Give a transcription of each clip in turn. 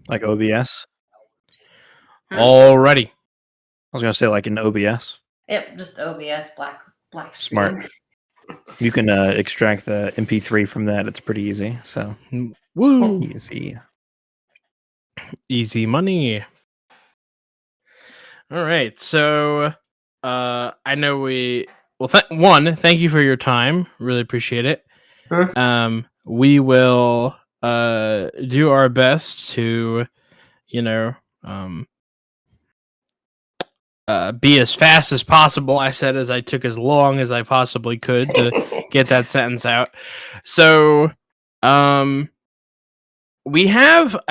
Like OBS? Alrighty. I was going to say like in OBS. Yep, just OBS, black Smart. screen. You can extract the MP3 from that. It's pretty easy. So, woo, easy money. All right, so I know thank you for your time. Really appreciate it. We will do our best to, be as fast as possible. I said as I took as long as I possibly could to get that sentence out. So, I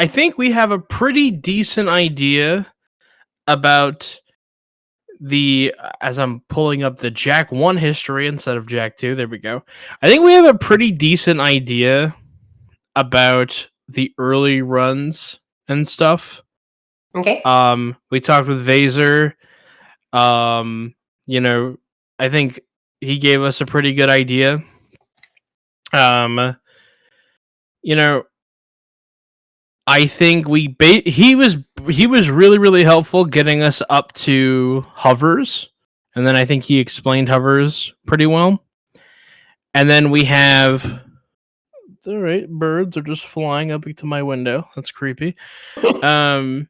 think we have a pretty decent idea about as I'm pulling up the Jack 1 history instead of Jack 2. There we go. I think we have a pretty decent idea about the early runs and stuff. Okay. We talked with Vaser. I think he gave us a pretty good idea. I think he was really, really helpful getting us up to hovers, and then I think he explained hovers pretty well. And then we have birds are just flying up to my window. That's creepy. And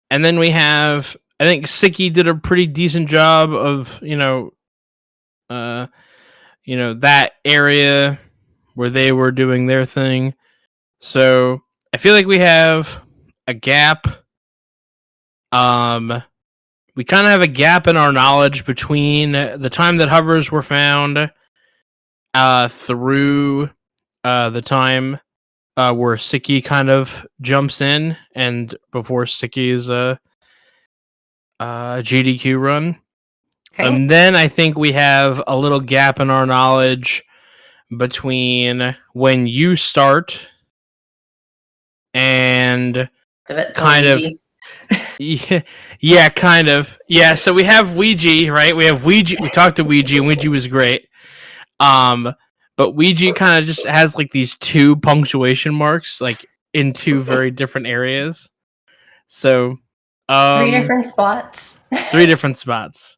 then we have, I think Siki did a pretty decent job of that area where they were doing their thing. So I feel like we have a gap. We kind of have a gap in our knowledge between the time that hovers were found through the time where Siki kind of jumps in and before Siki's GDQ run. Okay. And then I think we have a little gap in our knowledge between when you start and kind of kind of. Yeah, so we have Ouija, right? We have Ouija. We talked to Ouija, and Ouija was great. But Ouija kind of just has like these 2 punctuation marks, like in 2 very different areas. So 3 different spots. 3 different spots.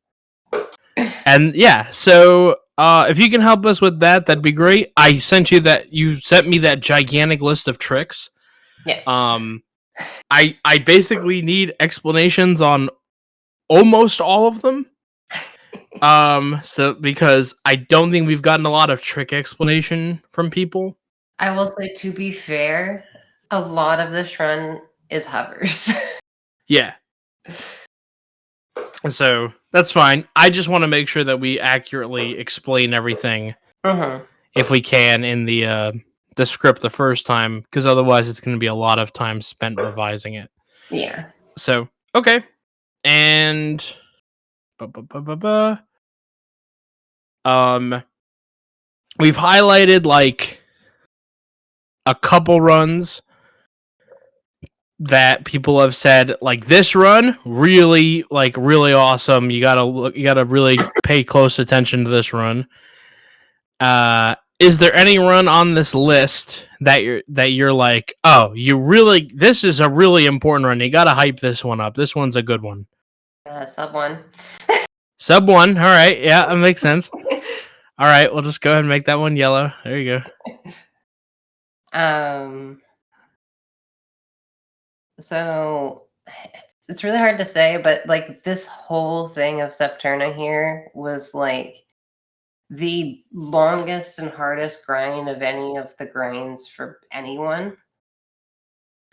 And yeah, so if you can help us with that, that'd be great. You sent me that gigantic list of tricks. Yes. I basically need explanations on almost all of them. So because I don't think we've gotten a lot of trick explanation from people. I will say, to be fair, a lot of this run is hovers. Yeah. So that's fine. I just want to make sure that we accurately explain everything if we can in the script the first time, because otherwise it's going to be a lot of time spent revising it. Yeah. So, okay. And we've highlighted like a couple runs that people have said, like, this run really awesome. You gotta really pay close attention to this run. Is there any run on this list that you're like, oh, this is a really important run, you gotta hype this one up, this one's a good one? Sub 1. Sub 1, all right, yeah, that makes sense. All right, we'll just go ahead and make that one yellow. There you go. So it's really hard to say, but like this whole thing of Septerna here was like the longest and hardest grind of any of the grinds for anyone.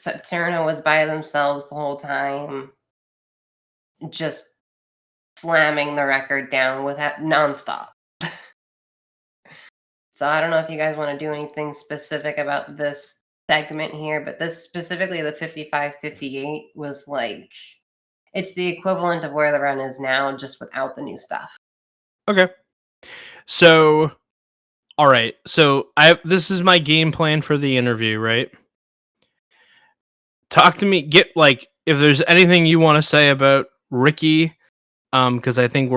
Septerna was by themselves the whole time, just slamming the record down with that nonstop. So I don't know if you guys want to do anything specific about this segment here, but this specifically, the 55-58 was like, it's the equivalent of where the run is now, just without the new stuff. Okay. So, all right. So this is my game plan for the interview, right? Talk to me. Get like, if there's anything you want to say about Ricky, because I think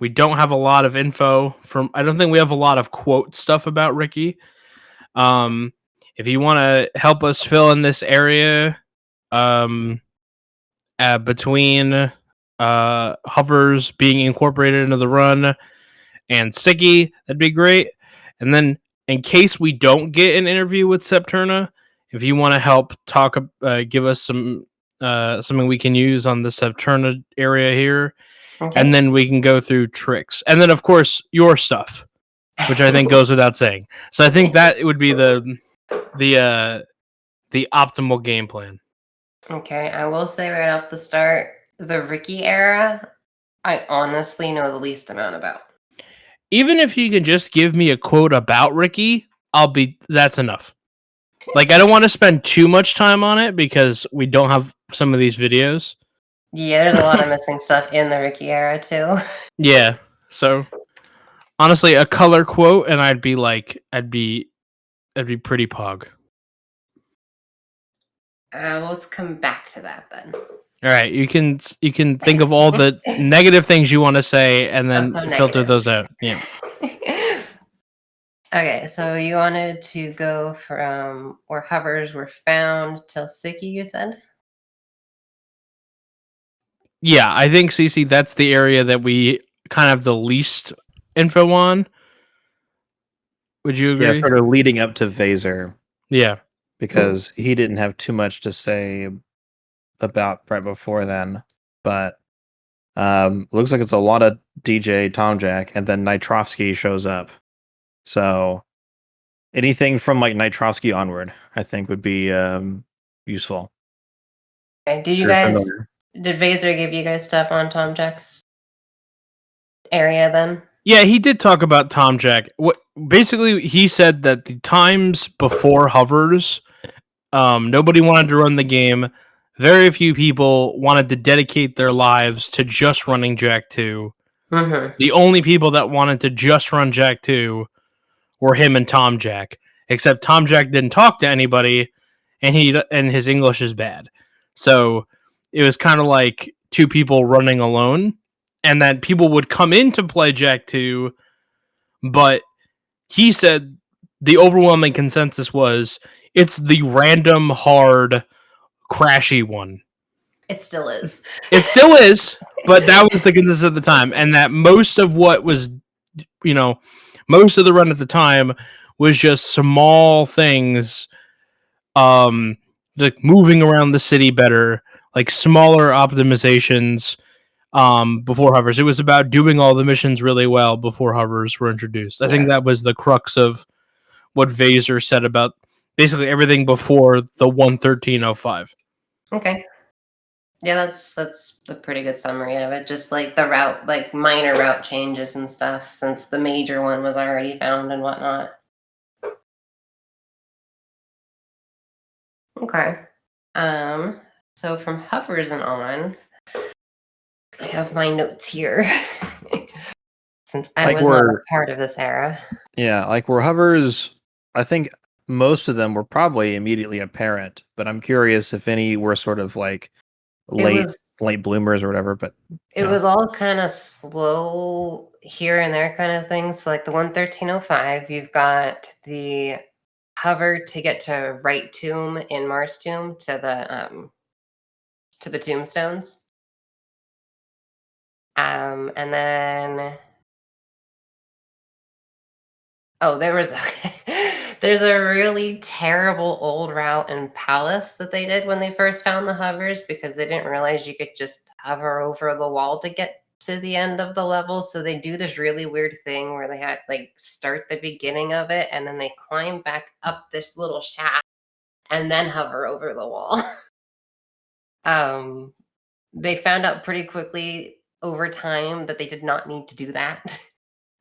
we don't have a lot of info I don't think we have a lot of quote stuff about Ricky. If you want to help us fill in this area, between hovers being incorporated into the run and Siggy, that'd be great. And then, in case we don't get an interview with Septurna, if you want to help talk, give us some something we can use on the Septurna area here, Okay. and then we can go through tricks, and then of course your stuff, which I think goes without saying. So I think that would be the optimal game plan. Okay, I will say right off the start, the Ricky era, I honestly know the least amount about. Even if you can just give me a quote about Ricky, that's enough. Like, I don't want to spend too much time on it because we don't have some of these videos. Yeah, there's a lot of missing stuff in the Ricky era too. Yeah. So honestly, a color quote and I'd be pretty pog. Let's come back to that then. All right, you can think of all the negative things you want to say and then filter those out. Yeah. Okay, so you wanted to go from where hovers were found till Sicky, you said? Yeah, I think CC, that's the area that we kind of have the least info on. Would you agree? Yeah, sort of leading up to Vaser. Yeah. Because he didn't have too much to say about right before then. But looks like it's a lot of DJ Tom Jack, and then Nitrovsky shows up. So anything from like Nitrovsky onward, I think would be useful. Okay, did Vaser give you guys stuff on Tom Jack's area then? Yeah, he did talk about Tom Jack. What basically he said that the times before hovers, nobody wanted to run the game. Very few people wanted to dedicate their lives to just running Jack 2. Mm-hmm. The only people that wanted to just run Jack 2 were him and Tom Jack. Except Tom Jack didn't talk to anybody, and his English is bad. So it was kind of like two people running alone, and that people would come in to play Jack 2, but he said the overwhelming consensus was it's the random, hard, crashy one. It still is. It still is, but that was the consensus at the time, and that most of what was, most of the run at the time was just small things, like moving around the city better, like smaller optimizations, before hovers. It was about doing all the missions really well before hovers were introduced. I think that was the crux of what Vaser said about basically everything before the 113.05. Okay. Yeah, that's a pretty good summary of it. Just like the route, like minor route changes and stuff, since the major one was already found and whatnot. Okay. So from hovers and on, I have my notes here. Since I was not a part of this era. Yeah, like where hovers, I think most of them were probably immediately apparent, but I'm curious if any were sort of like late bloomers or whatever. But it was all kind of slow here and there kind of things. So like the 113.05, you've got the hover to get to Right Tomb in Mars Tomb to the tombstones. And then there's a really terrible old route in Palace that they did when they first found the hovers, because they didn't realize you could just hover over the wall to get to the end of the level. So they do this really weird thing where they had like start the beginning of it and then they climb back up this little shaft and then hover over the wall. They found out pretty quickly over time that they did not need to do that.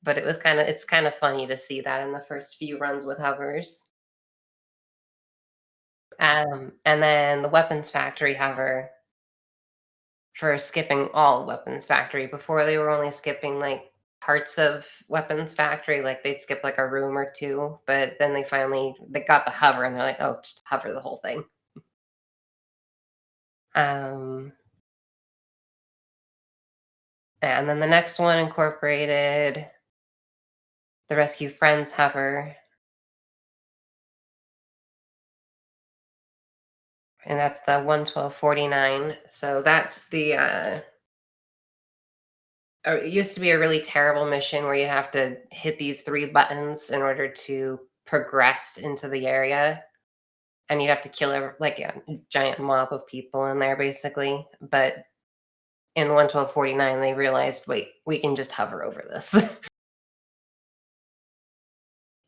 But it's kind of funny to see that in the first few runs with hovers. And then the Weapons Factory hover for skipping all Weapons Factory. Before they were only skipping like parts of Weapons Factory, like they'd skip like a room or two, but then they got the hover and they're like, oh, just hover the whole thing. And then the next one incorporated the Rescue Friends hover. and that's the 11249. So that's the it used to be a really terrible mission where you have to hit these 3 buttons in order to progress into the area, and you'd have to kill like a giant mob of people in there basically. But in 11249, they realized, wait, we can just hover over this.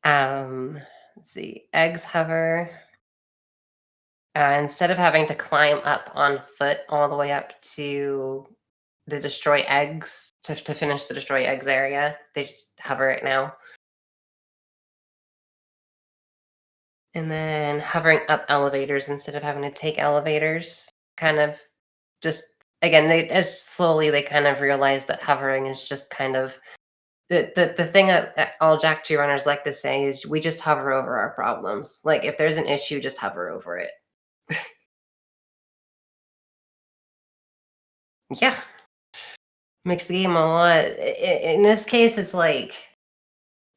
Let's see, eggs hover. Instead of having to climb up on foot all the way up to the destroy eggs to finish the destroy eggs area, they just hover it now. And then hovering up elevators instead of having to take elevators, kind of just again, they as slowly they kind of realize that hovering is just kind of the thing that all Jack 2 runners like to say is we just hover over our problems. Like if there's an issue, just hover over it. Yeah. Makes the game a lot. In this case, it's like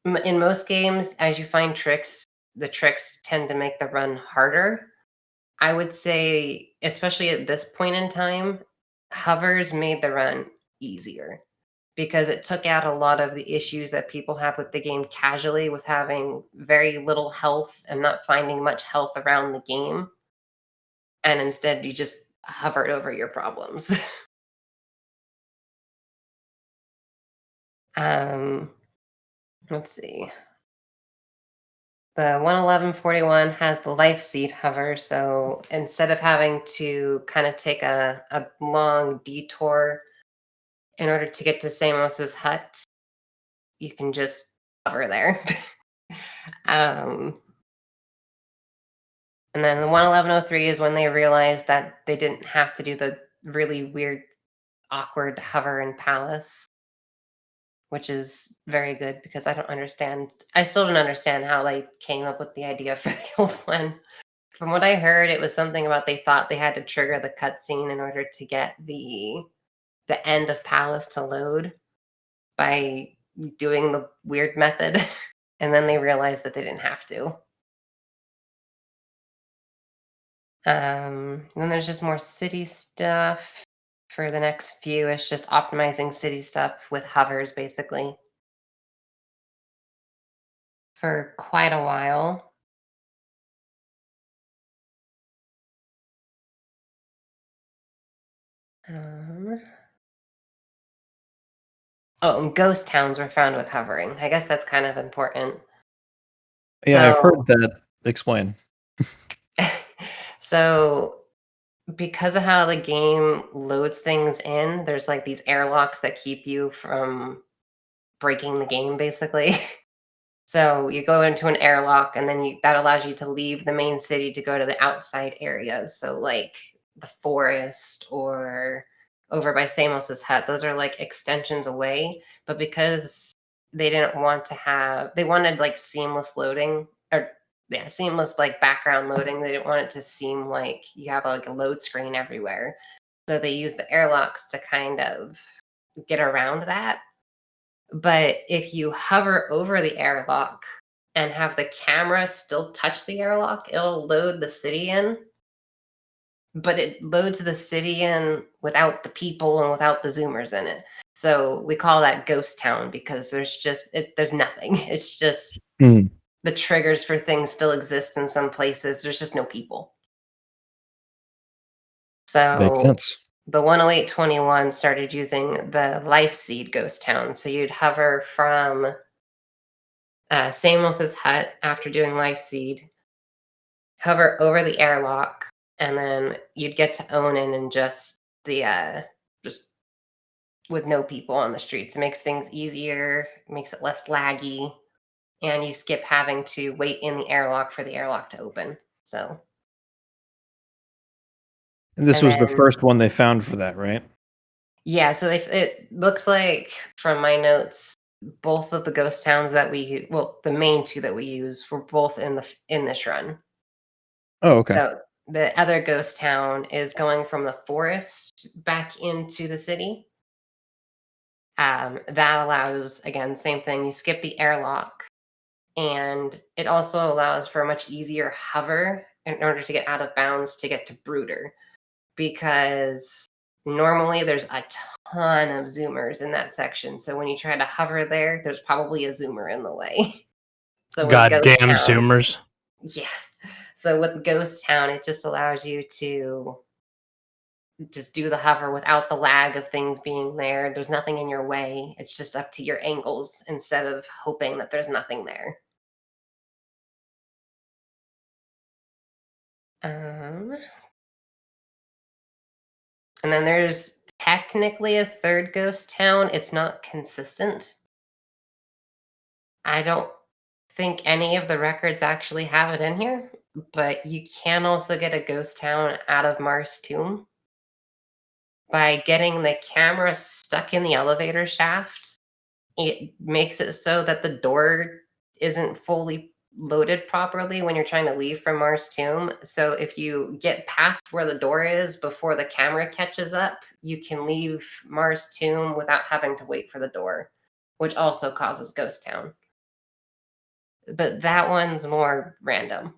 in most games, as you find tricks, the tricks tend to make the run harder. I would say, especially at this point in time, hovers made the run easier because it took out a lot of the issues that people have with the game casually, with having very little health and not finding much health around the game. And instead, you just hovered over your problems. um, let's see. The 11141 has the life seed hover, so instead of having to kind of take a long detour in order to get to Samos's hut, you can just hover there. And then the 11103 is when they realized that they didn't have to do the really weird, awkward hover in Palace, which is very good because I still don't understand how they came up with the idea for the old one. From what I heard, it was something about they thought they had to trigger the cutscene in order to get the end of Palace to load by doing the weird method. And then they realized that they didn't have to. Then there's just more city stuff. For the next few, it's just optimizing city stuff with hovers, basically. For quite a while. And ghost towns were found with hovering. I guess that's kind of important. Yeah, I've heard that. Explain. So because of how the game loads things in, there's like these airlocks that keep you from breaking the game, basically. So you go into an airlock, and then that allows you to leave the main city to go to the outside areas. So like the forest or over by Samos's hut, those are like extensions away. But because they didn't want to they wanted like seamless loading, or yeah, seamless like background loading. They didn't want it to seem like you have like a load screen everywhere. So they use the airlocks to kind of get around that. But if you hover over the airlock and have the camera still touch the airlock, it'll load the city in. But it loads the city in without the people and without the zoomers in it. So we call that ghost town because there's nothing. It's just the triggers for things still exist in some places. There's just no people. So makes sense. The 10821 started using the life seed ghost town. So you'd hover from Samos's hut after doing life seed, hover over the airlock, and then you'd get to Onan and just with no people on the streets. It makes things easier, makes it less laggy, and you skip having to wait in the airlock for the airlock to open. So. And this was the first one they found for that, right? Yeah, so it looks like from my notes, both of the ghost towns that the main 2 that we use were both in this run. Oh, okay. So the other ghost town is going from the forest back into the city. That allows, again, same thing. You skip the airlock, and it also allows for a much easier hover in order to get out of bounds to get to Brooder, because normally there's a ton of zoomers in that section. So when you try to hover there, there's probably a zoomer in the way. So with Ghost Goddamn Town, Zoomers. yeah. So with Ghost Town, it just allows you to just do the hover without the lag of things being there. There's nothing in your way. It's just up to your angles instead of hoping that there's nothing there. And then there's technically a third Ghost Town. It's not consistent. I don't think any of the records actually have it in here, but you can also get a Ghost Town out of Mars Tomb by getting the camera stuck in the elevator shaft. It makes it so that the door isn't fully loaded properly when you're trying to leave from Mars Tomb. So if you get past where the door is before the camera catches up, you can leave Mars Tomb without having to wait for the door, which also causes Ghost Town. But that one's more random.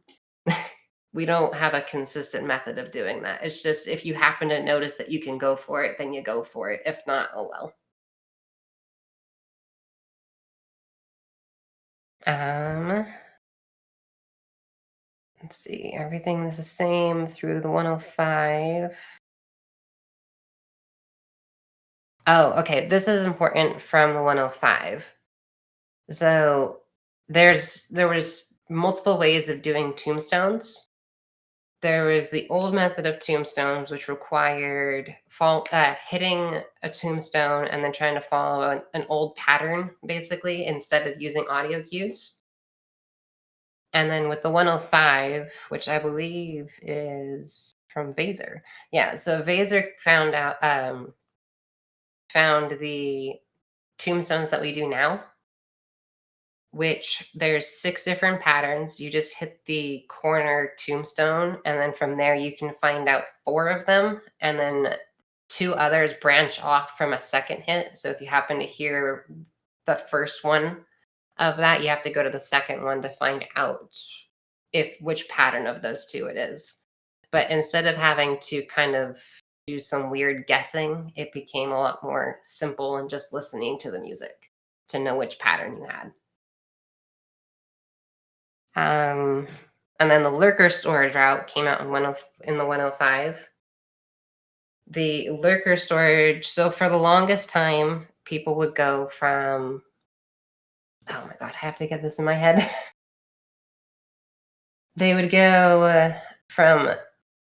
We don't have a consistent method of doing that. It's just if you happen to notice that you can go for it, then you go for it. If not, oh well. Let's see. Everything is the same through the 105. Oh, okay. This is important from the 105. So there was multiple ways of doing tombstones. There was the old method of tombstones, which required hitting a tombstone and then trying to follow an old pattern, basically, instead of using audio cues. And then with the 105, which I believe is from Vaser. Yeah, so Vaser found the tombstones that we do now, which there's 6 different patterns. You just hit the corner tombstone, and then from there you can find out 4 of them, and then 2 others branch off from a second hit. So if you happen to hear the first one of that, you have to go to the second one to find out which pattern of those 2 it is. But instead of having to kind of do some weird guessing, it became a lot more simple and just listening to the music to know which pattern you had. And then the lurker storage route came out in the 105. The lurker storage, so for the longest time, people would go from, oh my God, I have to get this in my head. They would go from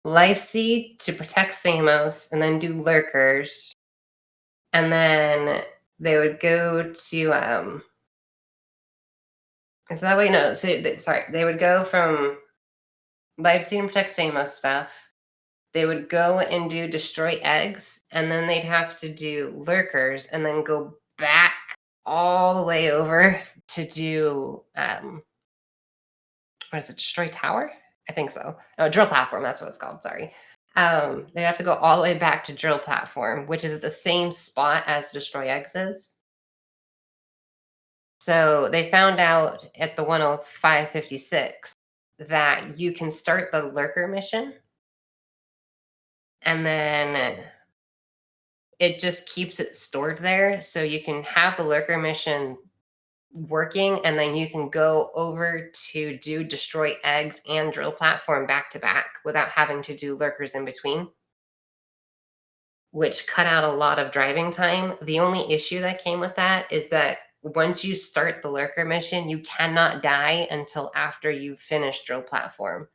Life Seed to Protect Samos and then do lurkers. And then they would go to, is that way? No, sorry. They would go from Life Seed and Protect Samos stuff. They would go and do Destroy Eggs, and then they'd have to do lurkers and then go back all the way over to do, what is it, Destroy Tower? I think so. No, Drill Platform, that's what it's called, sorry. They'd have to go all the way back to Drill Platform, which is at the same spot as Destroy Eggs is. So they found out at the 105.56 that you can start the lurker mission, and then it just keeps it stored there. So you can have the lurker mission working, and then you can go over to do Destroy Eggs and Drill Platform back to back without having to do lurkers in between, which cut out a lot of driving time. The only issue that came with that is that once you start the lurker mission, you cannot die until after you've finished Drill Platform.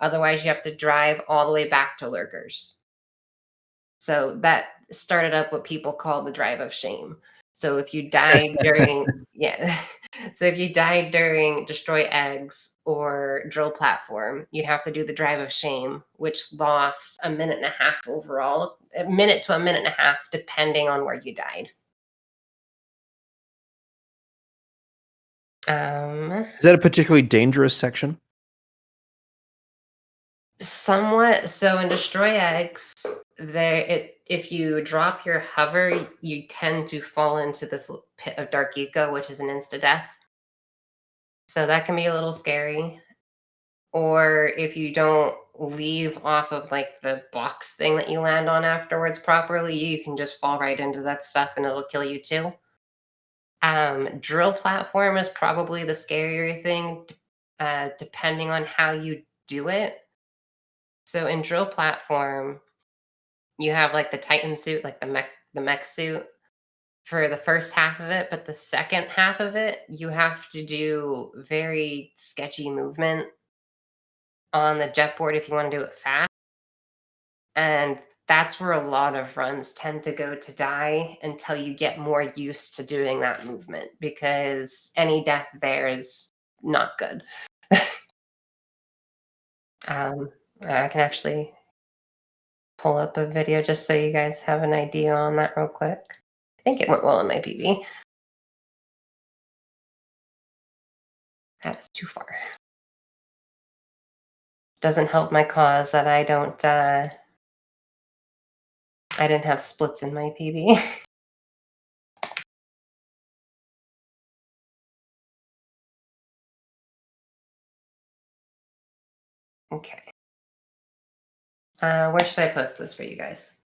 Otherwise, you have to drive all the way back to lurkers. So that started up what people call the drive of shame. So if you died during, so if you died during Destroy Eggs or Drill Platform, you'd have to do the drive of shame, which lost a minute and a half overall, a minute to a minute and a half, depending on where you died. Is that a particularly dangerous section? Somewhat. So in Destroy Eggs, if you drop your hover, you tend to fall into this pit of dark eco, which is an insta-death. So that can be a little scary. or if you don't leave off of like the box thing that you land on afterwards properly, you can just fall right into that stuff and it'll kill you too. Drill platform is probably the scarier thing, depending on how you do it. So in drill platform, you have like the Titan suit, like the mech suit for the first half of it, but the second half of it, you have to do very sketchy movement on the jet board if you want to do it fast. And that's where a lot of runs tend to go to die until you get more used to doing that movement, because any death there is not good. I can actually pull up a video just so you guys have an idea on that real quick. I think it went well in my PB. That's too far. Doesn't help my cause that I didn't have splits in my PB. Okay. Where should I post this for you guys?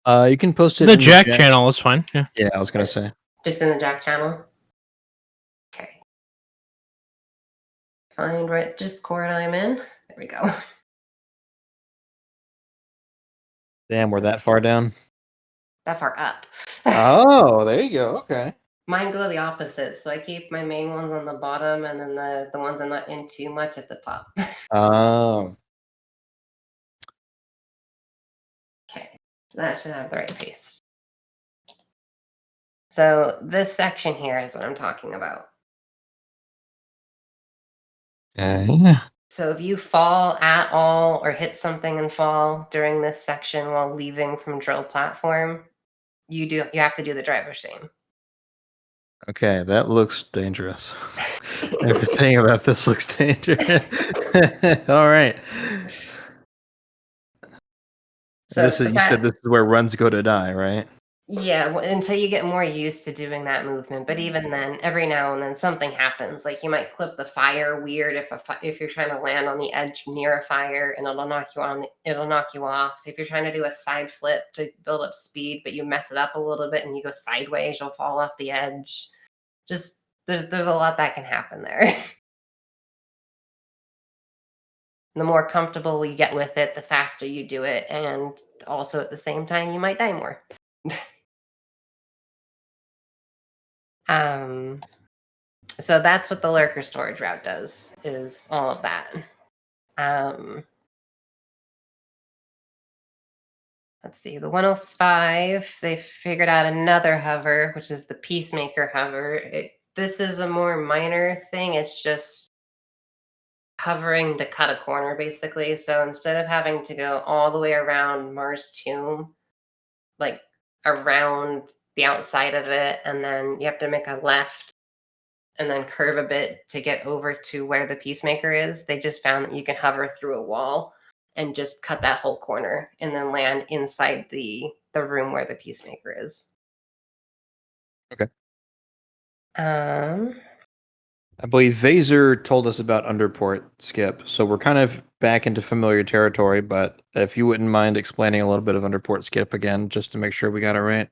You can post it The in Jack channel is fine. Yeah. Yeah, I was gonna say. Just in the Jack channel? Okay. Find what Discord I'm in. There we go. Damn, we're that far down. That far up. Oh, there you go. Okay. Mine go the opposite, so I keep my main ones on the bottom and then the ones I'm not in too much at the top. Oh. Okay, so that should have the right paste. So this section here is what I'm talking about. So if you fall at all or hit something and fall during this section while leaving from drill platform, you have to do the driver shame. Okay, that looks dangerous. Everything about this looks dangerous. All right. So This is, you said this is where runs go to die, right? Yeah, until you get more used to doing that movement. But even then, every now and then something happens. Like you might clip the fire weird if you're trying to land on the edge near a fire, and it'll knock you off. If you're trying to do a side flip to build up speed, but you mess it up a little bit and you go sideways, you'll fall off the edge. Just there's a lot that can happen there. The more comfortable you get with it, the faster you do it, and also at the same time you might die more. So that's what the lurker storage route does, is all of that. Let's see, the 105, they figured out another hover, which is the Peacemaker hover. This is a more minor thing. It's just hovering to cut a corner, basically. So instead of having to go all the way around Mars Tomb, like around the outside of it, and then you have to make a left and then curve a bit to get over to where the Peacemaker is, they just found that you can hover through a wall and just cut that whole corner and then land inside the room where the Peacemaker is. Okay. I believe Vaser told us about Underport, Skip, so we're kind of back into familiar territory, but if you wouldn't mind explaining a little bit of Underport, Skip, again, just to make sure we got it right.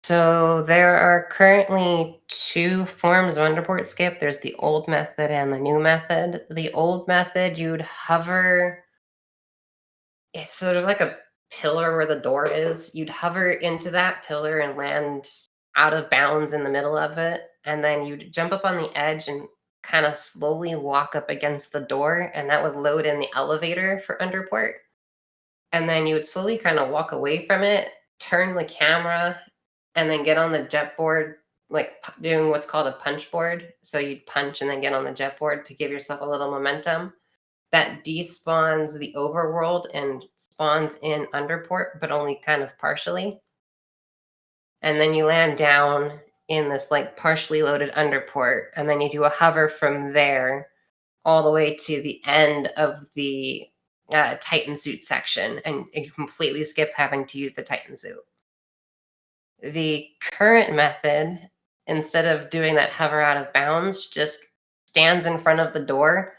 So there are currently two forms of underport skip. There's the old method and the new method. The old method, you'd hover. So there's like a pillar where the door is. You'd hover into that pillar and land out of bounds in the middle of it. And then you'd jump up on the edge and kind of slowly walk up against the door. And that would load in the elevator for underport. And then you would slowly kind of walk away from it, turn the camera, and then get on the jet board, like doing what's called a punch board. So you'd punch and then get on the jet board to give yourself a little momentum. That despawns the overworld and spawns in underport, but only kind of partially. And then you land down in this like partially loaded underport, and then you do a hover from there all the way to the end of the Titan suit section, and you completely skip having to use the Titan suit. The current method, instead of doing that hover out of bounds, just stands in front of the door.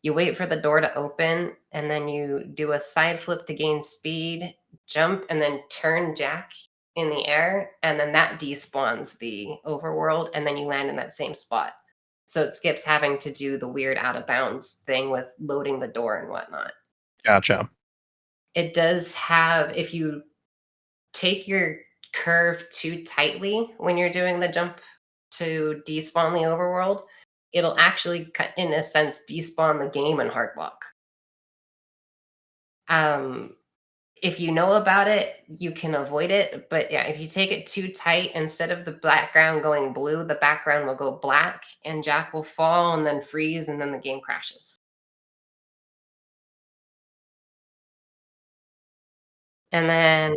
You wait for the door to open, and then you do a side flip to gain speed, jump, and then turn Jack in the air, and then that despawns the overworld, and then you land in that same spot. So it skips having to do the weird out of bounds thing with loading the door and whatnot. Gotcha. It does have, if you take your curve too tightly when you're doing the jump to despawn the overworld, it'll actually, in a sense, despawn the game in hard lock. If you know about it, you can avoid it. But yeah, if you take it too tight, instead of the background going blue, the background will go black, and Jack will fall and then freeze, and then the game crashes. And then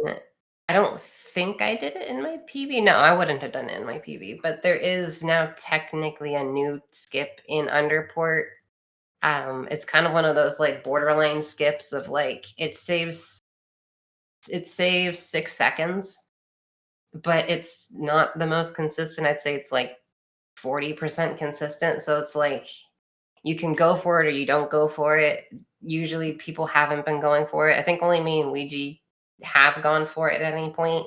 I don't think I did it in my PV. No, I wouldn't have done it in my PV. But there is now technically a new skip in Underport. It's kind of one of those like borderline skips of like it saves 6 seconds, but it's not the most consistent. I'd say it's like 40% consistent. So it's like you can go for it or you don't go for it. Usually people haven't been going for it. I think only me and Ouija have gone for it at any point.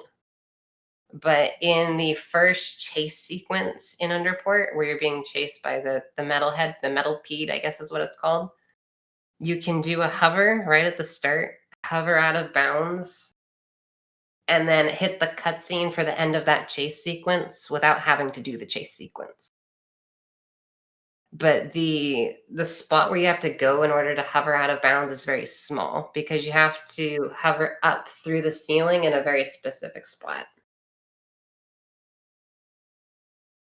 But in the first chase sequence in Underport, where you're being chased by the metalhead, the metalpede, I guess is what it's called, you can do a hover right at the start, hover out of bounds, and then hit the cutscene for the end of that chase sequence without having to do the chase sequence. But the spot where you have to go in order to hover out of bounds is very small because you have to hover up through the ceiling in a very specific spot.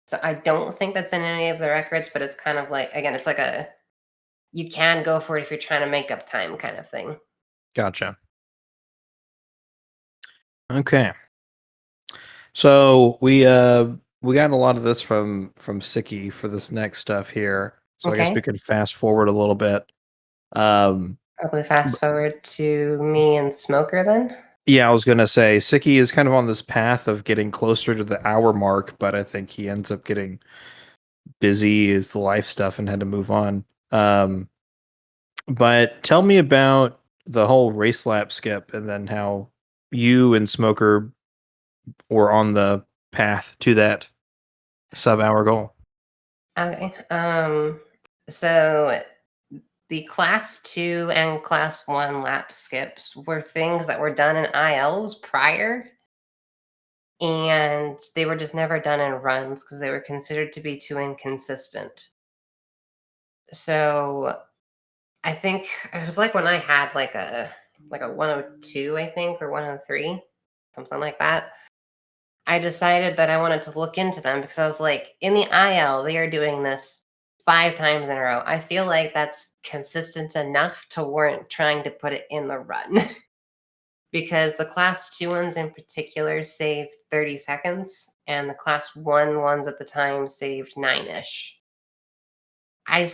So I don't think that's in any of the records, but it's kind of like, again, it's like you can go for it if you're trying to make up time kind of thing. Gotcha. Okay. So we got a lot of this from Sicky for this next stuff here. So I guess Okay. we could fast forward a little bit. Probably fast forward to me and Smoker then. Yeah, I was gonna say Sicky is kind of on this path of getting closer to the hour mark, but I think he ends up getting busy with the life stuff and had to move on. But tell me about the whole race lap skip and then how you and Smoker were on the path to that sub-hour goal. Okay. So the class 2 and class 1 lap skips were things that were done in ILs prior, and they were just never done in runs because they were considered to be too inconsistent. So I think it was like when I had like a 102, I think, or 103, something like that. I decided that I wanted to look into them because I was like, in the IL, they are doing this 5 times in a row. I feel like that's consistent enough to warrant trying to put it in the run. Because the class 2 ones in particular saved 30 seconds, and the class 1 ones at the time saved 9-ish. I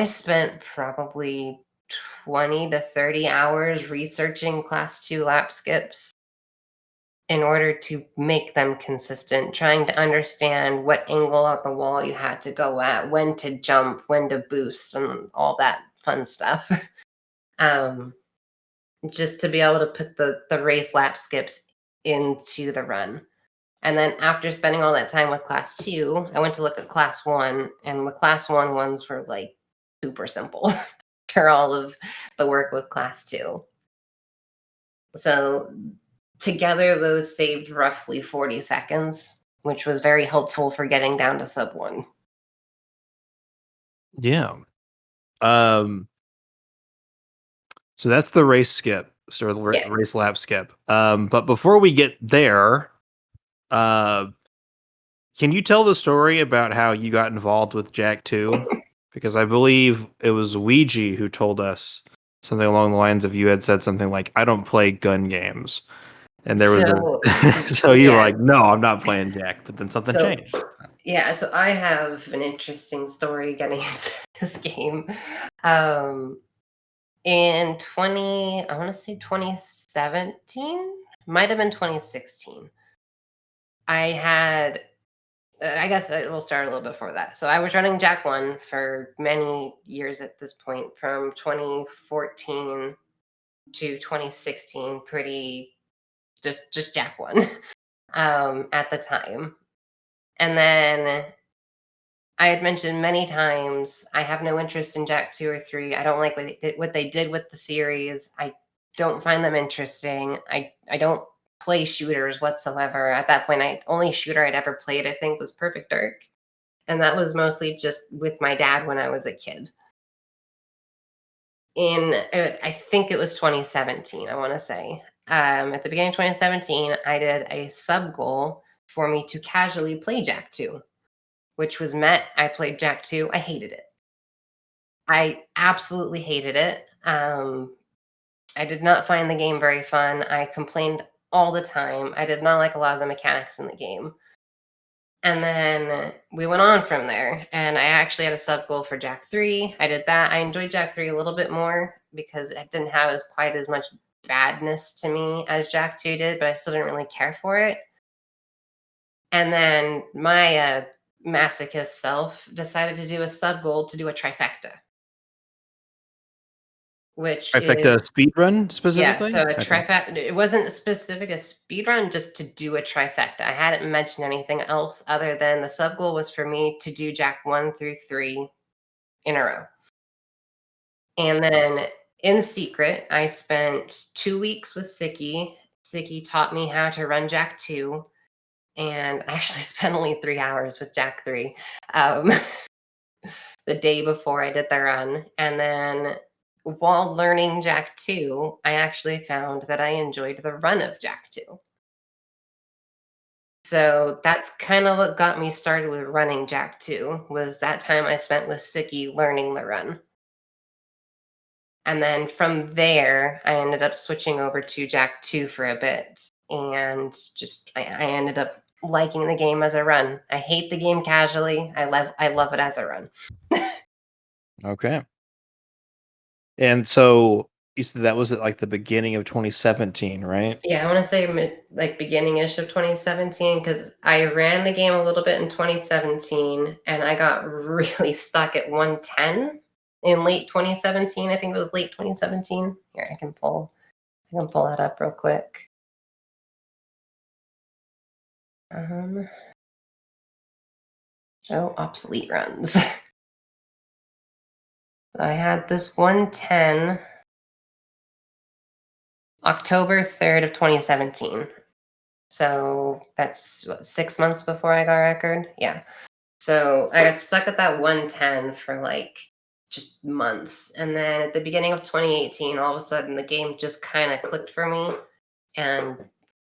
spent probably 20 to 30 hours researching class 2 lap skips in order to make them consistent, trying to understand what angle at the wall you had to go at, when to jump, when to boost, and all that fun stuff. Just to be able to put the race lap skips into the run. And then after spending all that time with class 2, I went to look at class 1, and the class 1 ones were like super simple after all of the work with class 2. So together, those saved roughly 40 seconds, which was very helpful for getting down to sub 1. Yeah. So that's the race skip, so the Yeah. race lap skip. But before we get there, can you tell the story about how you got involved with Jack 2? Because I believe it was Ouija who told us something along the lines of you had said something like, "I don't play gun games," and there was So, so you were yeah. like, "No, I'm not playing Jack," but then something So, changed. yeah. So I have an interesting story getting into this game. In I want to say 2017, might have been 2016. I had I guess we'll start a little before that. So I was running Jack 1 for many years at this point, from 2014 to 2016, pretty just Jack 1 at the time. And then I had mentioned many times I have no interest in Jack 2 or 3. I don't like what they did with the series. I don't find them interesting. I don't play shooters whatsoever. At that point, only shooter I'd ever played, I think, was Perfect Dark. And that was mostly just with my dad when I was a kid. I think it was 2017, I want to say. At the beginning of 2017, I did a sub goal for me to casually play Jack 2, which was met. I played Jack 2. I hated it. I absolutely hated it. I did not find the game very fun. I complained all the time. I did not like a lot of the mechanics in the game. And then we went on from there, and I actually had a sub goal for Jack 3. I did that. I enjoyed Jack 3 a little bit more because it didn't have quite as much badness to me as Jack 2 did, but I still didn't really care for it. And then my masochist self decided to do a sub goal to do a trifecta. Which Trifecta is, speedrun yeah, specifically? so a Okay. trifecta. It wasn't specific a speedrun, just to do a trifecta. I hadn't mentioned anything else other than the sub goal was for me to do Jack 1 through 3 in a row. And then in secret, I spent 2 weeks with Sicky. Sicky taught me how to run Jack 2, and I actually spent only 3 hours with Jack 3 the day before I did the run. And then while learning Jack 2, I actually found that I enjoyed the run of Jack 2. So that's kind of what got me started with running Jack 2, was that time I spent with Sicky learning the run. And then from there, I ended up switching over to Jack 2 for a bit. And I ended up liking the game as a run. I hate the game casually. I love it as a run. Okay. And so you said that was at like the beginning of 2017, right? Yeah, I want to say beginning-ish of 2017, because I ran the game a little bit in 2017, and I got really stuck at 110 in late 2017. I think it was late 2017. Here, I can pull that up real quick. Show obsolete runs. I had this 110 October 3rd of 2017. So that's 6 months before I got record. Yeah. So I got stuck at that 110 for just months. And then at the beginning of 2018, all of a sudden the game just kind of clicked for me. And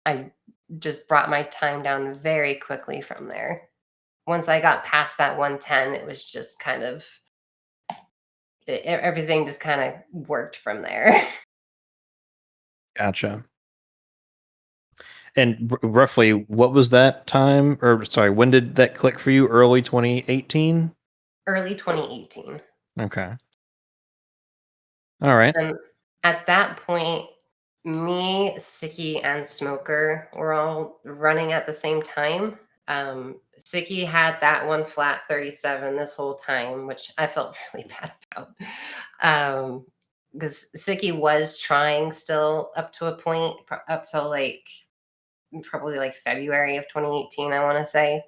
I just brought my time down very quickly from there. Once I got past that 110, it was just kind of, everything just kind of worked from there. Gotcha. And roughly, what was that time? Or sorry, when did that click for you? Early 2018? Early 2018. Okay. All right. And at that point, me, Sicky, and Smoker were all running at the same time. Sicky had that one flat 37 this whole time, which I felt really bad about. Because Sicky was trying still up to a point, up till probably February of 2018, I want to say,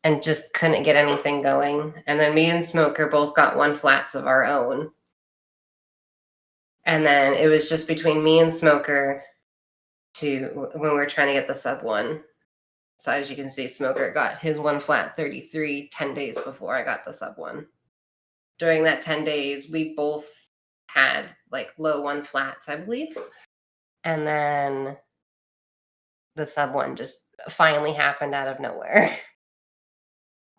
and just couldn't get anything going. And then me and Smoker both got one flats of our own. And then it was just between me and Smoker when we were trying to get the sub 1. So as you can see, Smoker got his one flat 33 10 days before I got the sub 1. During that 10 days, we both had low 1 flats, I believe. And then the sub 1 just finally happened out of nowhere.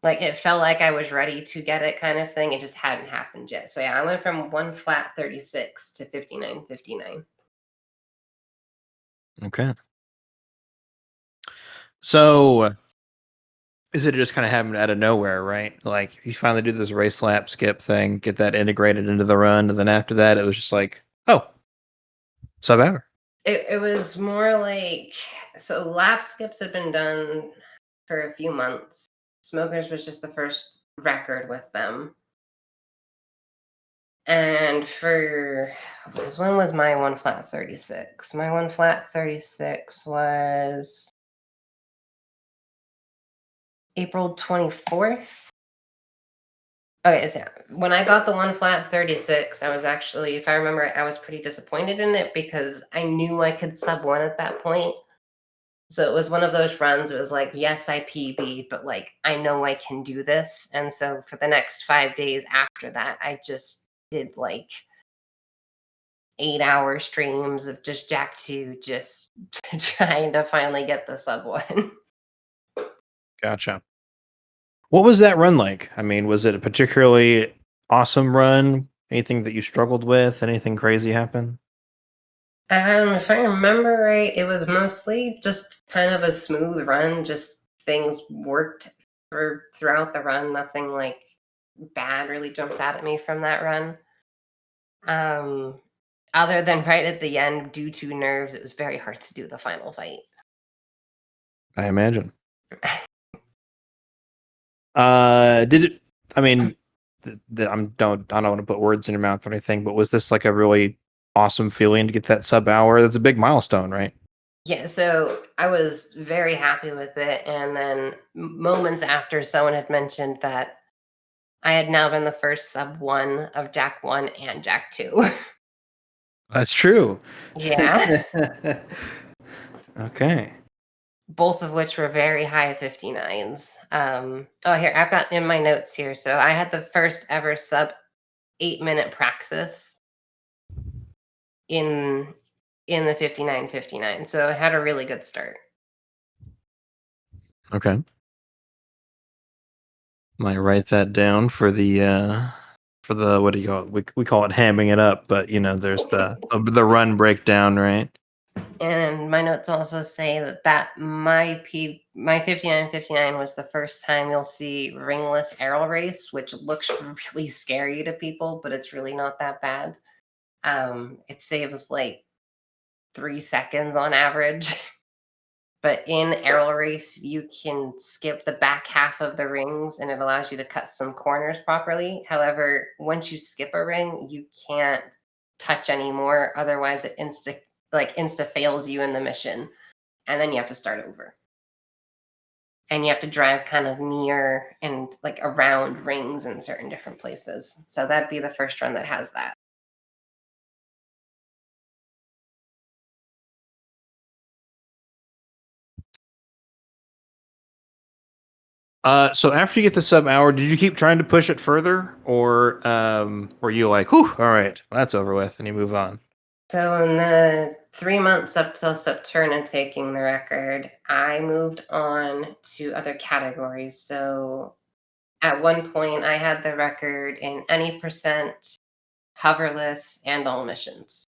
It felt like I was ready to get it, kind of thing. It just hadn't happened yet. So yeah, I went from 1 flat 36 to 59.59. Okay. So is it just kind of happened out of nowhere, right? Like you finally do this race lap skip thing, get that integrated into the run, and then after that, it was just like, oh, sub hour. It was more so lap skips had been done for a few months. Smokers was just the first record with them. And when was my 1 flat 36? My 1 flat 36 was April 24th. Okay, so when I got the 1 flat 36, I was actually, if I remember, I was pretty disappointed in it because I knew I could sub 1 at that point. So it was one of those runs. It was like, yes, I PB, but like, I know I can do this. And so for the next 5 days after that, I just did like 8-hour streams of just Jack 2, just trying to finally get the sub 1. Gotcha. What was that run like? I mean, was it a particularly awesome run? Anything that you struggled with? Anything crazy happen? If I remember right, it was mostly just kind of a smooth run. Just things worked throughout the run. Nothing like bad really jumps out at me from that run. Other than right at the end, due to nerves, it was very hard to do the final fight. I imagine. Did it? I mean, I don't want to put words in your mouth or anything, but was this like a really awesome feeling to get that sub hour? That's a big milestone, right? Yeah, so I was very happy with it. And then moments after, someone had mentioned that I had now been the first sub 1 of Jack 1 and Jack 2. That's true. Yeah. Okay. Both of which were very high 59s. Oh, here, I've got in my notes here. So I had the first ever sub 8-minute praxis in the 59-59. So it had a really good start. Okay. Might write that down for the what do you call it? We call it hamming it up, but there's the run breakdown, right? And my notes also say that my 59-59 was the first time you'll see ringless arrow race, which looks really scary to people, but it's really not that bad. It saves like 3 seconds on average. But in arrow race, you can skip the back half of the rings and it allows you to cut some corners properly. However, once you skip a ring, you can't touch anymore. Otherwise, it insta fails you in the mission. And then you have to start over. And you have to drive kind of near and like around rings in certain different places. So that'd be the first run that has that. So after you get the sub hour, did you keep trying to push it further, or were you like, "Whew, all right, that's over with," and you move on? So in the 3 months up till Septerna taking the record, I moved on to other categories. So at one point, I had the record in any percent, hoverless, and all missions.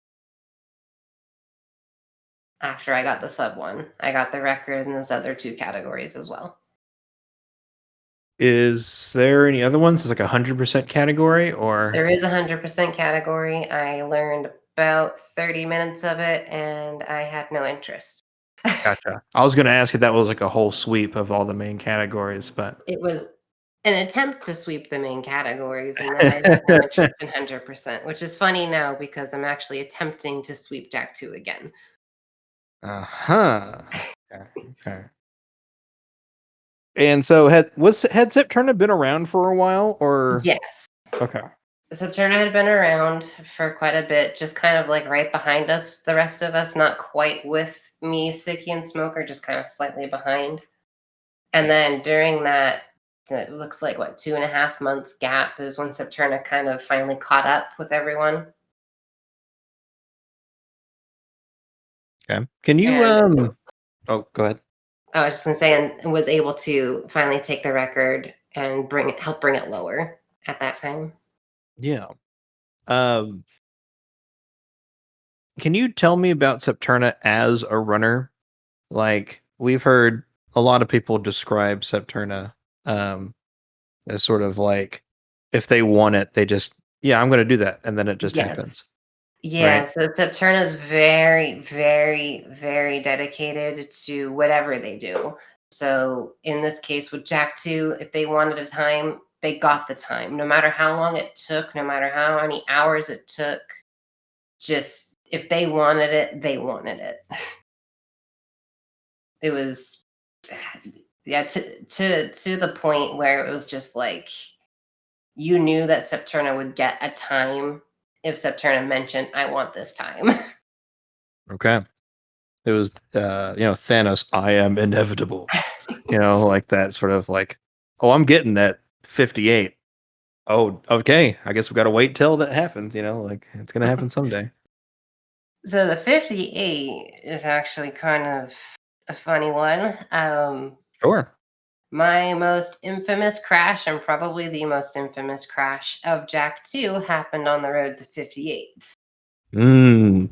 After I got the sub 1, I got the record in those other 2 categories as well. Is there any other ones? Is like 100% category, or There is a 100% category. I learned about 30 minutes of it, and I had no interest. gotcha? I was going to ask if that was like a whole sweep of all the main categories, but It was an attempt to sweep the main categories, and then I had no interest in 100%, which is funny now because I'm actually attempting to sweep Jack 2 again. uh-huh. Okay. And so had Septerna been around for a while, or Yes. okay? Septerna had been around for quite a bit, just kind of like right behind us, the rest of us, not quite with me, Sicky, and Smoker, just kind of slightly behind. And then during that, it looks like, 2.5 months gap is when Septerna kind of finally caught up with everyone. Okay. Can you And Oh, go ahead. I was just gonna say, and was able to finally take the record and help bring it lower at that time. Yeah. Um, can you tell me about Septerna as a runner? Like, we've heard a lot of people describe Septerna as sort of like, if they want it, they just, yeah, I'm going to do that, and then it just happens, Yes. Yeah, right? so Septerna's very, very, very dedicated to whatever they do. So in this case with Jack 2, if they wanted a time, they got the time. No matter how long it took, no matter how many hours it took, just if they wanted it, they wanted it. It was yeah, to the point where it was just like you knew that Septurna would get a time if Septurna mentioned, I want this time. Okay. It was, Thanos, I am inevitable. Like that sort of like, oh, I'm getting that 58. Oh, okay. I guess we got to wait till that happens. Like it's gonna happen someday. So the 58 is actually kind of a funny one. Sure. My most infamous crash, and probably the most infamous crash of Jack 2, happened on the road to 58. Mm.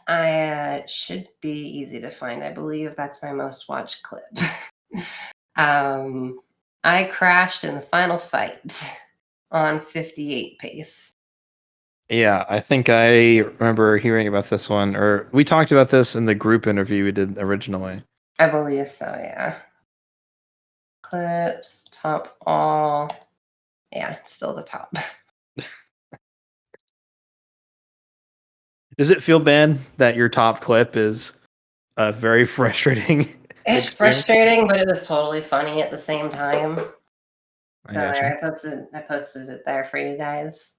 I should be easy to find. I believe that's my most watched clip. I crashed in the final fight on 58 pace. Yeah, I think I remember hearing about this one, or we talked about this in the group interview we did originally. I believe so, yeah. Clips, top all. Yeah, still the top. Does it feel bad that your top clip is a very frustrating It's experience? frustrating, but it was totally funny at the same time. I So gotcha. there, I posted it there for you guys.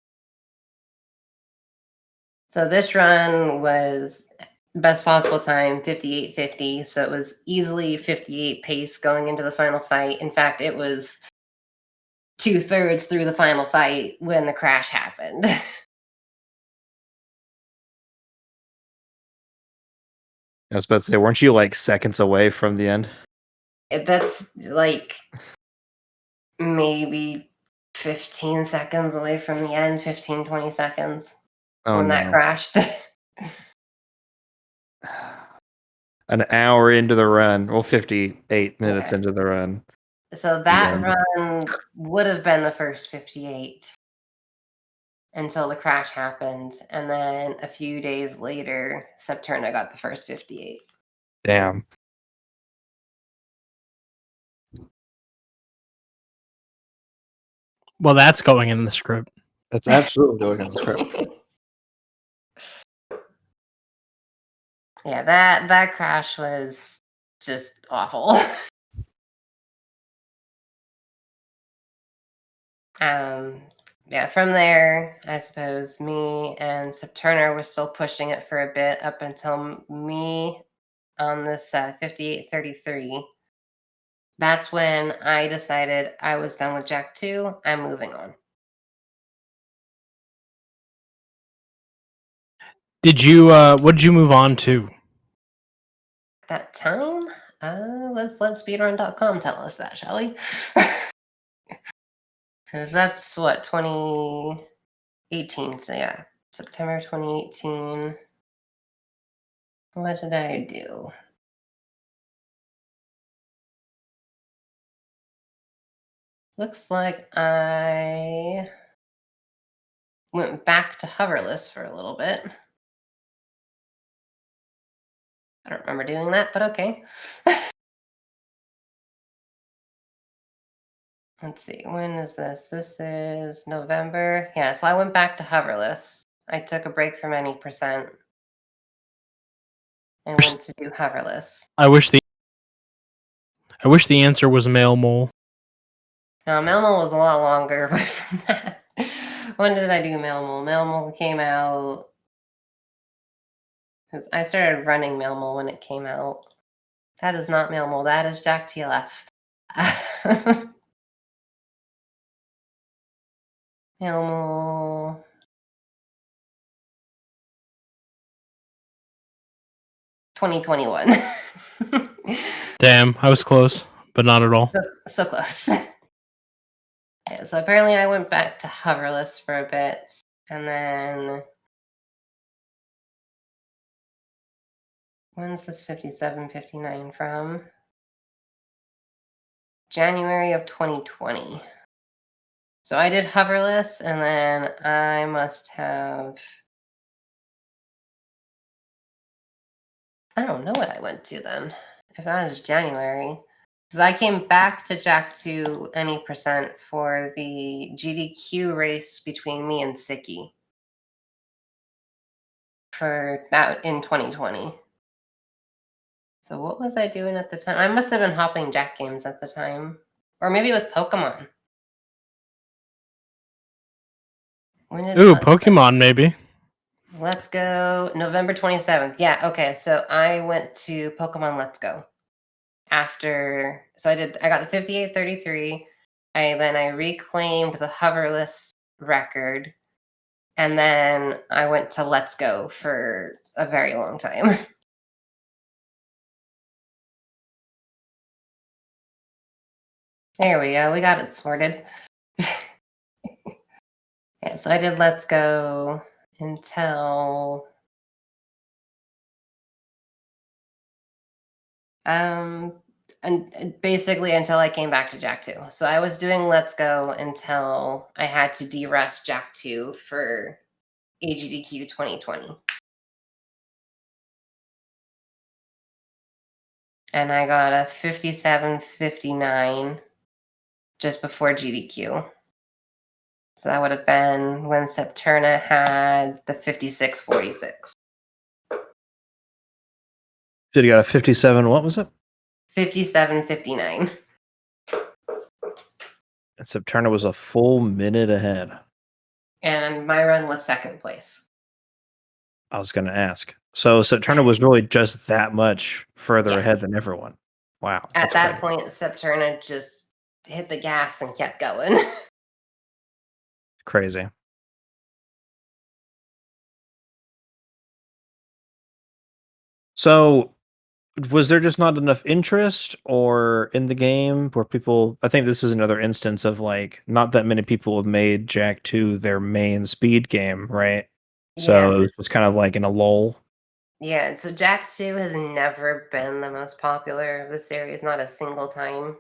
So this run was best possible time, 58.50. So it was easily 58 pace going into the final fight. In fact, it was 2/3 through the final fight when the crash happened. I was about to say, weren't you like seconds away from the end? That's like maybe 15 seconds away from the end, 15, 20 seconds Oh when that no. crashed. An hour into the run, well, 58 minutes Yeah. into the run. So The that end. run would have been the first 58 until the crash happened. And then a few days later, Septurna got the first 58. Damn. Well, that's going in the script. That's absolutely going on the script. Yeah, that crash was just awful. Yeah, from there, I suppose me and Septurna were still pushing it for a bit up until me on this 58.33. That's when I decided I was done with Jack 2. I'm moving on. Did you what did you move on to? That time, let's let speedrun.com tell us that, shall we? Because that's what 2018. So yeah, September 2018. What did I do? Looks like I went back to hoverless for a little bit. I don't remember doing that, but okay. Let's see, when is this? This is November. Yeah, so I went back to hoverless. I took a break from any percent and went to do hoverless. I wish the answer was male mole. Now, Melmole was a lot longer, but from that, when did I do Melmole? Melmole came out, because I started running Melmole when it came out. That is not Melmole, that is Jack TLF. Melmole. $20.21. Damn, I was close, but not at all. So close. Yeah, so apparently I went back to hoverless for a bit, and then when's this 57.59 from? January of 2020. So I did hoverless, and then I must have, I don't know what I went to then. If that was January, Because I came back to Jack 2 any percent for the GDQ race between me and Sicky for that in 2020. So what was I doing at the time? I must have been hopping Jack games at the time. Or maybe it was Pokemon. Ooh, Pokemon maybe. Let's Go, November 27th. Yeah, okay. So I went to Pokemon Let's Go. After, so I got the 5833. Then I reclaimed the hoverless record. And then I went to Let's Go for a very long time. There we go. We got it sorted. Yeah, so I did Let's Go until and basically until I came back to Jack 2. So I was doing Let's Go until I had to de-rest Jack 2 for AGDQ 2020. And I got a 5759 just before GDQ. So that would have been when Septurna had the 5646. Did you got a 57? What was it? 5759. And Septurna was a full minute ahead. And my run was second place. I was going to ask. So Septurna was really just that much further Yeah. ahead than everyone. Wow. At that point, Septurna just hit the gas and kept going. Crazy. So was there just not enough interest or in the game where people, I think this is another instance of like not that many people have made Jack 2 their main speed game, right? So Yes. it was kind of like in a lull. Yeah, so Jack 2 has never been the most popular of the series, not a single time.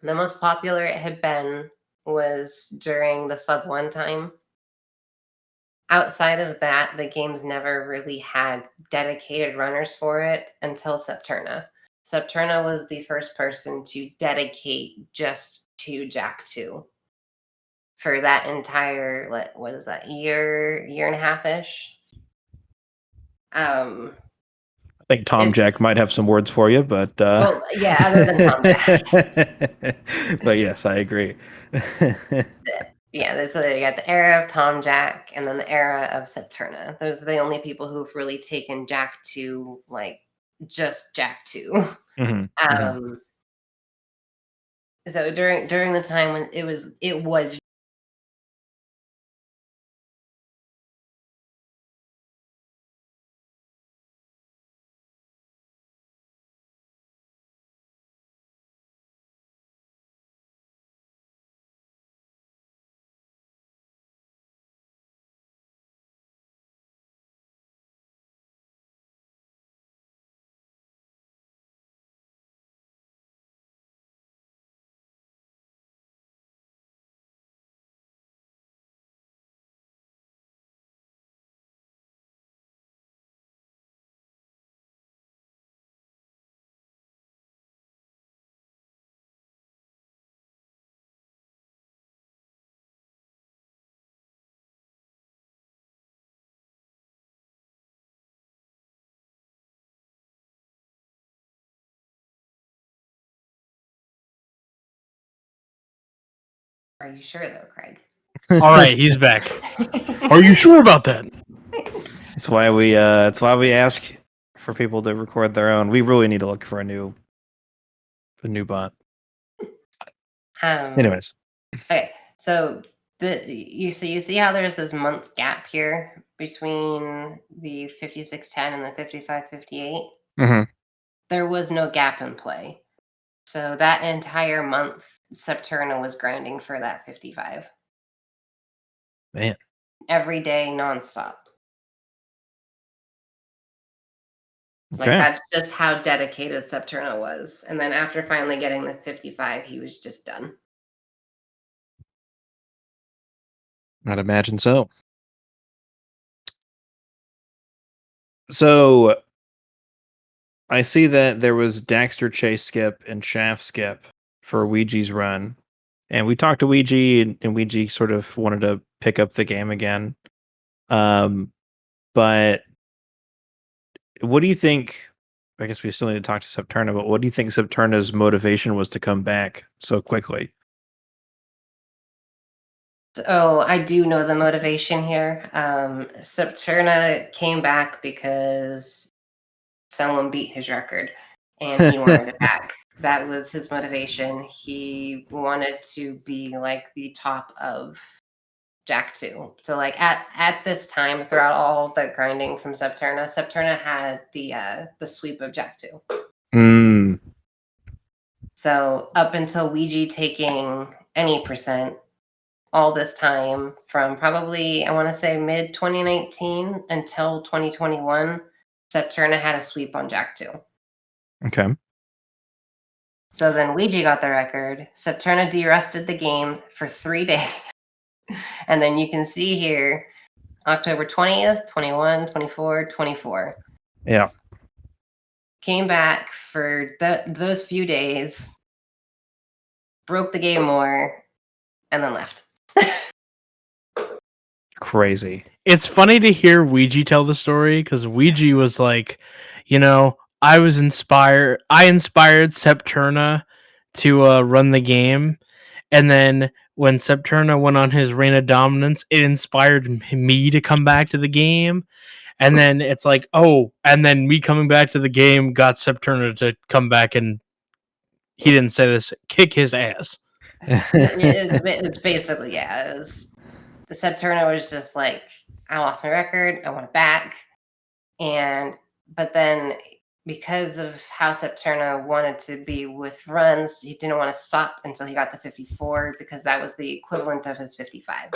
The most popular it had been was during the sub 1 time. Outside of that, the game's never really had dedicated runners for it until Septurna. Septurna was the first person to dedicate just to Jack 2 for that entire, what is that, year and a half-ish? I think Tom Jack might have some words for you, but well, yeah, other than Tom Jack. But yes, I agree. Yeah, so you got the era of Tom Jack and then the era of Septurna. Those are the only people who've really taken Jack 2, like just Jack 2. Mm-hmm. So during the time when it was Are you sure though, Craig? All right, he's back. Are you sure about that? That's why we ask for people to record their own. We really need to look for a new bot. Anyways. Okay, so you see how there's this month gap here between the 5610 and the 5558? Mm-hmm. There was no gap in play. So that entire month, Septurna was grinding for that 55. Man. Every day, nonstop. Okay. Like, that's just how dedicated Septurna was. And then after finally getting the 55, he was just done. I'd imagine so. So I see that there was Daxter Chase Skip and Shaft Skip for Ouija's run. And we talked to Ouija, and Ouija sort of wanted to pick up the game again. But what do you think? I guess we still need to talk to Septurna, but what do you think Septurna's motivation was to come back so quickly? Oh, I do know the motivation here. Septurna came back because someone beat his record and he wanted it back. That was his motivation. He wanted to be like the top of Jack 2. So like at this time, throughout all of the grinding from Septurna had the sweep of Jack 2. Mm. So up until Ouija taking any percent, all this time from probably, I want to say mid 2019 until 2021, Septurna had a sweep on Jack 2. Okay. So then Ouija got the record. Septurna de-rusted the game for 3 days. And then you can see here, October 20th, 21, 24, 24. Yeah. Came back for those few days, broke the game more, and then left. Crazy. It's funny to hear Ouija tell the story because Ouija was like, I inspired Septurna to run the game, and then when Septurna went on his reign of dominance, it inspired me to come back to the game, and then it's like, and then me coming back to the game got Septurna to come back, and he didn't say this, kick his ass. It's basically, yeah, it was, the Septurna was just like, I lost my record, I want it back. But then because of how Septurna wanted to be with runs, he didn't want to stop until he got the 54 because that was the equivalent of his 55.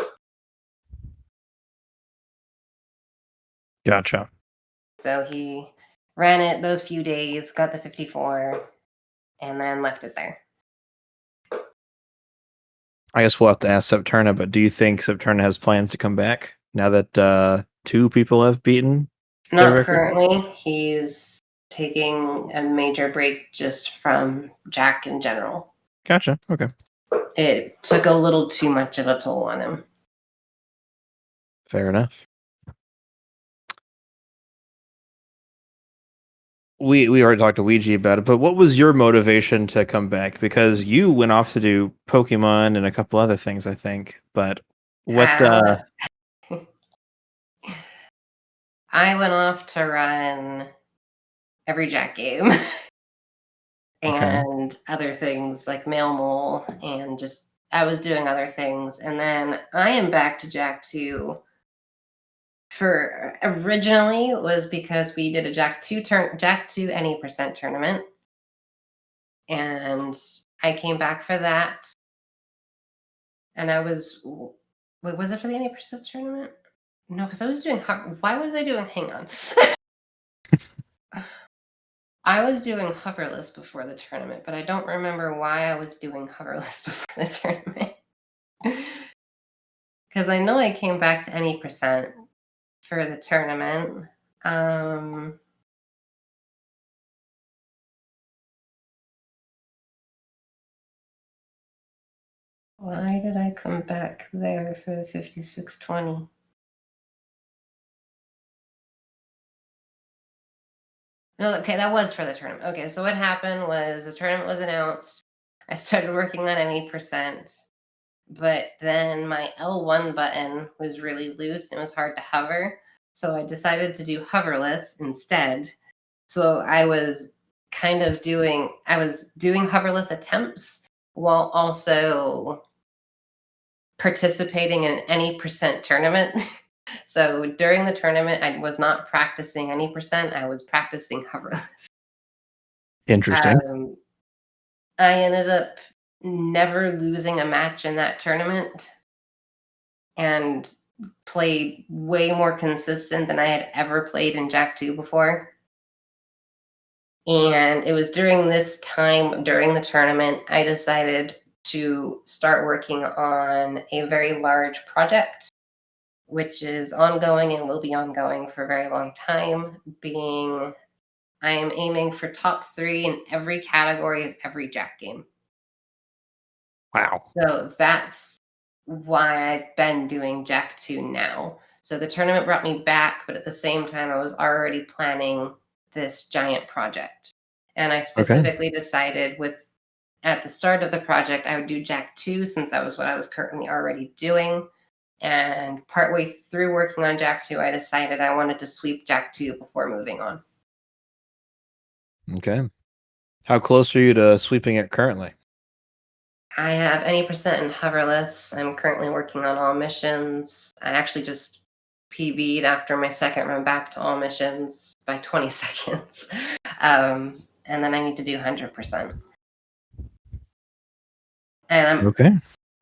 Gotcha. So he ran it those few days, got the 54, and then left it there. I guess we'll have to ask Septurna, but do you think Septurna has plans to come back now that 2 people have beaten? Not currently. He's taking a major break just from Jack in general. Gotcha. Okay. It took a little too much of a toll on him. Fair enough. We already talked to Ouija about it, but what was your motivation to come back? Because you went off to do Pokemon and a couple other things, I think. But what? I went off to run every Jack game and other things like Mail Mole, and just I was doing other things, and then I am back to Jack 2. For originally it was because we did a Jack 2 any percent tournament, and I came back for that, and I was, wait, was it for the any percent tournament? No, because I was doing, why was I doing, hang on. I was doing hoverless before the tournament, but I don't remember why I was doing hoverless before the tournament. Because I know I came back to any percent for the tournament. Why did I come back there for the 5620? No, okay, that was for the tournament. Okay, so what happened was the tournament was announced. I started working on any percent, but then my L1 button was really loose and it was hard to hover. So I decided to do hoverless instead. So I was doing hoverless attempts while also participating in any percent tournament. So during the tournament, I was not practicing any percent. I was practicing hoverless. Interesting. I ended up never losing a match in that tournament and played way more consistent than I had ever played in Jack 2 before. And it was during this time, during the tournament, I decided to start working on a very large project, which is ongoing and will be ongoing for a very long time, being I am aiming for top 3 in every category of every Jack game. Wow. So that's why I've been doing Jack 2 now. So the tournament brought me back, but at the same time, I was already planning this giant project. And I specifically decided at the start of the project, I would do Jack 2 since that was what I was currently already doing. And partway through working on Jack 2, I decided I wanted to sweep Jack 2 before moving on. Okay. How close are you to sweeping it currently? I have any percent in hoverless. I'm currently working on all missions. I actually just PB'd after my second run back to all missions by 20 seconds. And then I need to do 100%. And I'm Okay.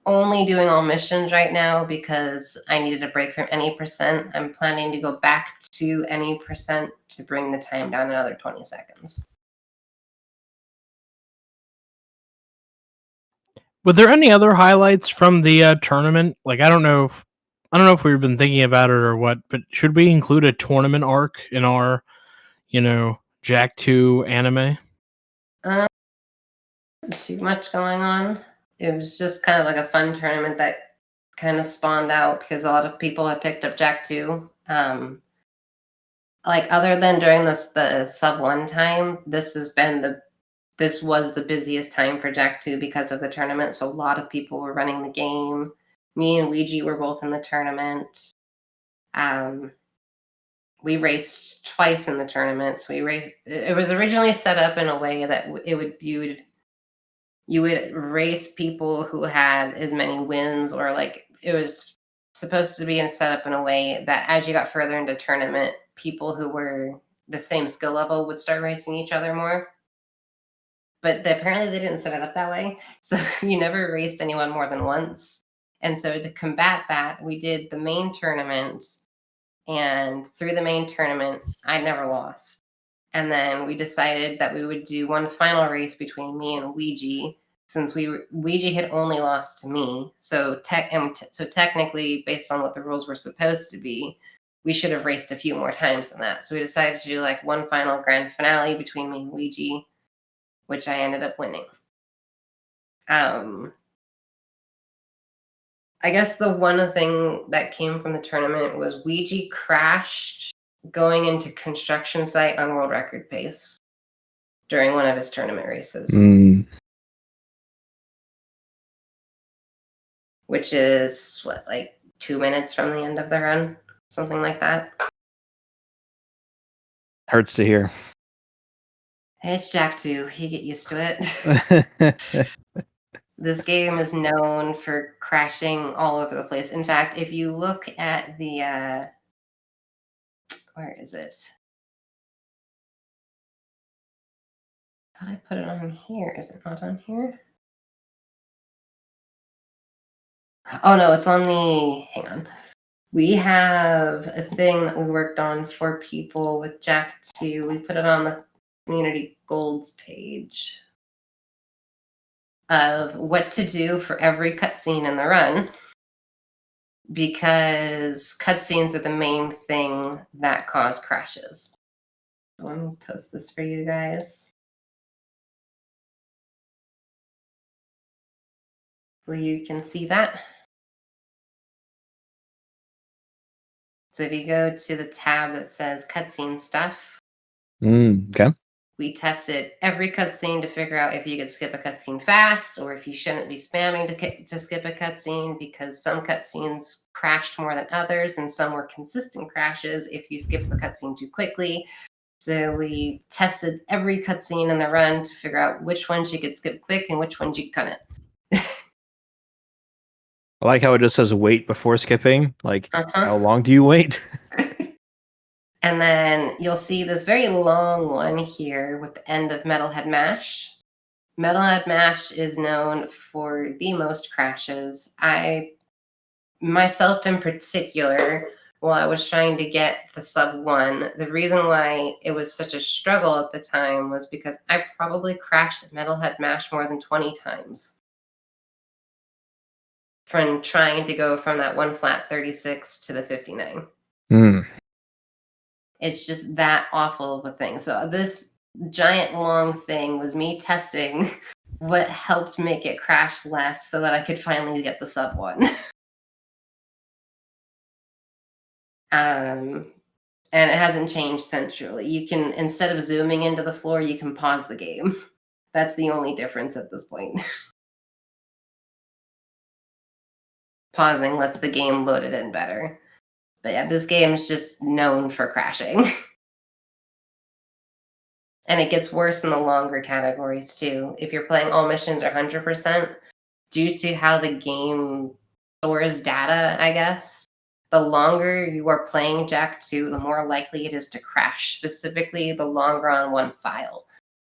only doing all missions right now because I needed a break from any percent. I'm planning to go back to any percent to bring the time down another 20 seconds. Were there any other highlights from the tournament? Like, I don't know if we've been thinking about it or what, but should we include a tournament arc in our, Jack 2 anime? Too much going on. It was just kind of like a fun tournament that kind of spawned out because a lot of people had picked up Jack 2. Like other than during the sub 1 time, this was the busiest time for Jack 2 because of the tournament. So a lot of people were running the game. Me and Ouija were both in the tournament. We raced twice in the tournament. So it was originally set up in a way that you would race people who had as many wins, or like it was supposed to be set up in a way that as you got further into tournament, people who were the same skill level would start racing each other more. But apparently they didn't set it up that way. So you never raced anyone more than once. And so to combat that, we did the main tournament. And through the main tournament, I never lost. And then we decided that we would do one final race between me and Ouija, since Ouija had only lost to me. So technically, based on what the rules were supposed to be, we should have raced a few more times than that. So we decided to do like one final grand finale between me and Ouija, which I ended up winning. I guess the one thing that came from the tournament was Ouija crashed going into construction site on world record pace during one of his tournament races. Which is like 2 minutes from the end of the run, something like that. Hurts to hear. Hey, it's Jack 2. You get used to it. This game is known for crashing all over the place. In fact, if you look at the where is it? I thought I put it on here. Is it not on here? Oh no, it's on the, hang on. We have a thing that we worked on for people with Jack 2. We put it on the community golds page of what to do for every cutscene in the run, because cutscenes are the main thing that cause crashes. So let me post this for you guys. Well, you can see that. So if you go to the tab that says cutscene stuff, Okay. we tested every cutscene to figure out if you could skip a cutscene fast or if you shouldn't be spamming to skip a cutscene, because some cutscenes crashed more than others and some were consistent crashes if you skip the cutscene too quickly. So we tested every cutscene in the run to figure out which ones you could skip quick and which ones you couldn't. I like how it just says wait before skipping. Like, how long do you wait? And then you'll see this very long one here with the end of Metalhead Mash. Metalhead Mash is known for the most crashes. Myself in particular, while I was trying to get the sub 1, the reason why it was such a struggle at the time was because I probably crashed at Metalhead Mash more than 20 times. From trying to go from that one flat 36 to the 59. It's just that awful of a thing. So this giant long thing was me testing what helped make it crash less so that I could finally get the sub 1. And it hasn't changed centrally. You can, instead of zooming into the floor, you can pause the game. That's the only difference at this point. Pausing lets the game load it in better. But yeah, this game is just known for crashing. And it gets worse in the longer categories too. If you're playing all missions or 100%, due to how the game stores data, I guess, the longer you are playing Jack 2, the more likely it is to crash, specifically the longer on one file.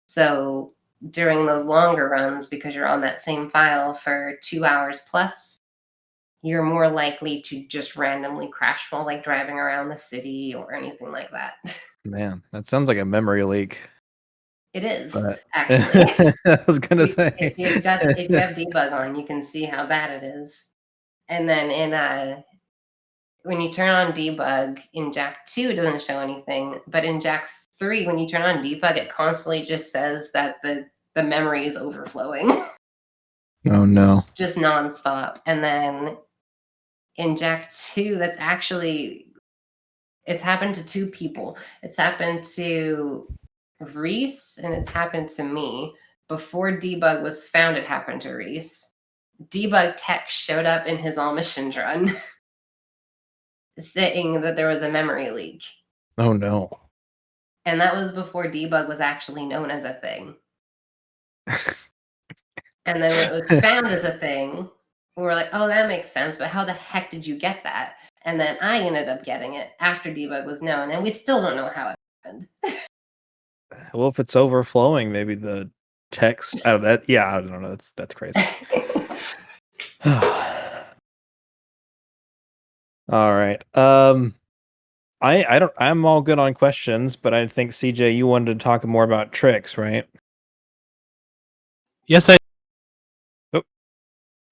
So during those longer runs, because you're on that same file for 2 hours plus, you're more likely to just randomly crash while like driving around the city or anything like that. Man, that sounds like a memory leak. It is, But actually. I was gonna say, If you have debug on, you can see how bad it is. And then when you turn on debug in Jack 2, it doesn't show anything. But in Jack 3, when you turn on debug, it constantly just says that the memory is overflowing. oh no. Just nonstop. And then in Jack 2, that's actually, it's happened to 2 people. It's happened to Reese and it's happened to me. Before debug was found, it happened to Reese. Debug text showed up in his all missions run saying that there was a memory leak. Oh no. And that was before debug was actually known as a thing. And then when it was found as a thing, we were like, oh, that makes sense, but how the heck did you get that? And then I ended up getting it after debug was known, and we still don't know how it happened. Well, if it's overflowing, maybe the text out of that. Yeah, I don't know. That's crazy. All right. I'm all good on questions, but I think CJ, you wanted to talk more about tricks, right? Yes, Oh.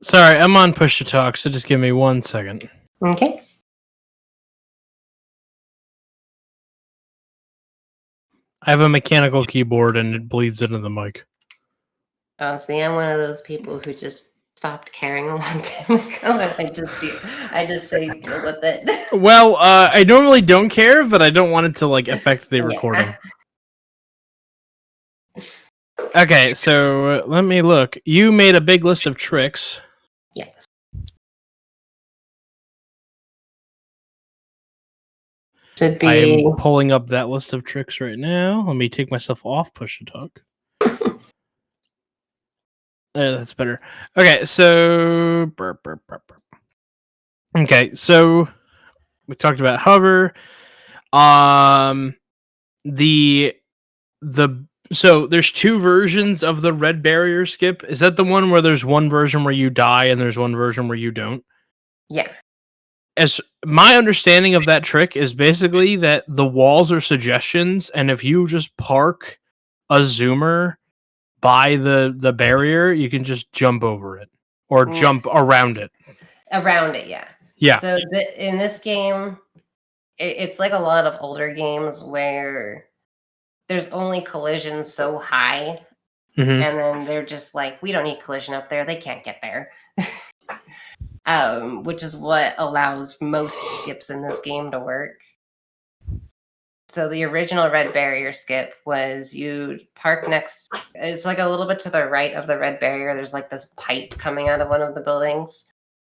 Sorry, I'm on push to talk, so just give me 1 second. Okay. I have a mechanical keyboard and it bleeds into the mic. Oh, see, I'm one of those people who just stopped caring a long time ago, and I just say deal with it. Well, I normally don't care, but I don't want it to like affect the recording. Okay, so let me look. You made a big list of tricks. Yes. Should be. I'm pulling up that list of tricks right now. Let me take myself off push to talk. That's better. Okay, so okay, so we talked about hover. So there's 2 versions of the red barrier skip. Is that the one where there's one version where you die and there's one version where you don't? Yeah. As my understanding of that trick is basically that the walls are suggestions, and if you just park a zoomer by the barrier, you can just jump over it or jump around it. Around it, yeah. Yeah. So in this game, it's like a lot of older games where there's only collision so high, Mhm. and then they're just like, we don't need collision up there. They can't get there. Which is what allows most skips in this game to work. So the original red barrier skip was you park next, it's like a little bit to the right of the red barrier. There's like this pipe coming out of one of the buildings.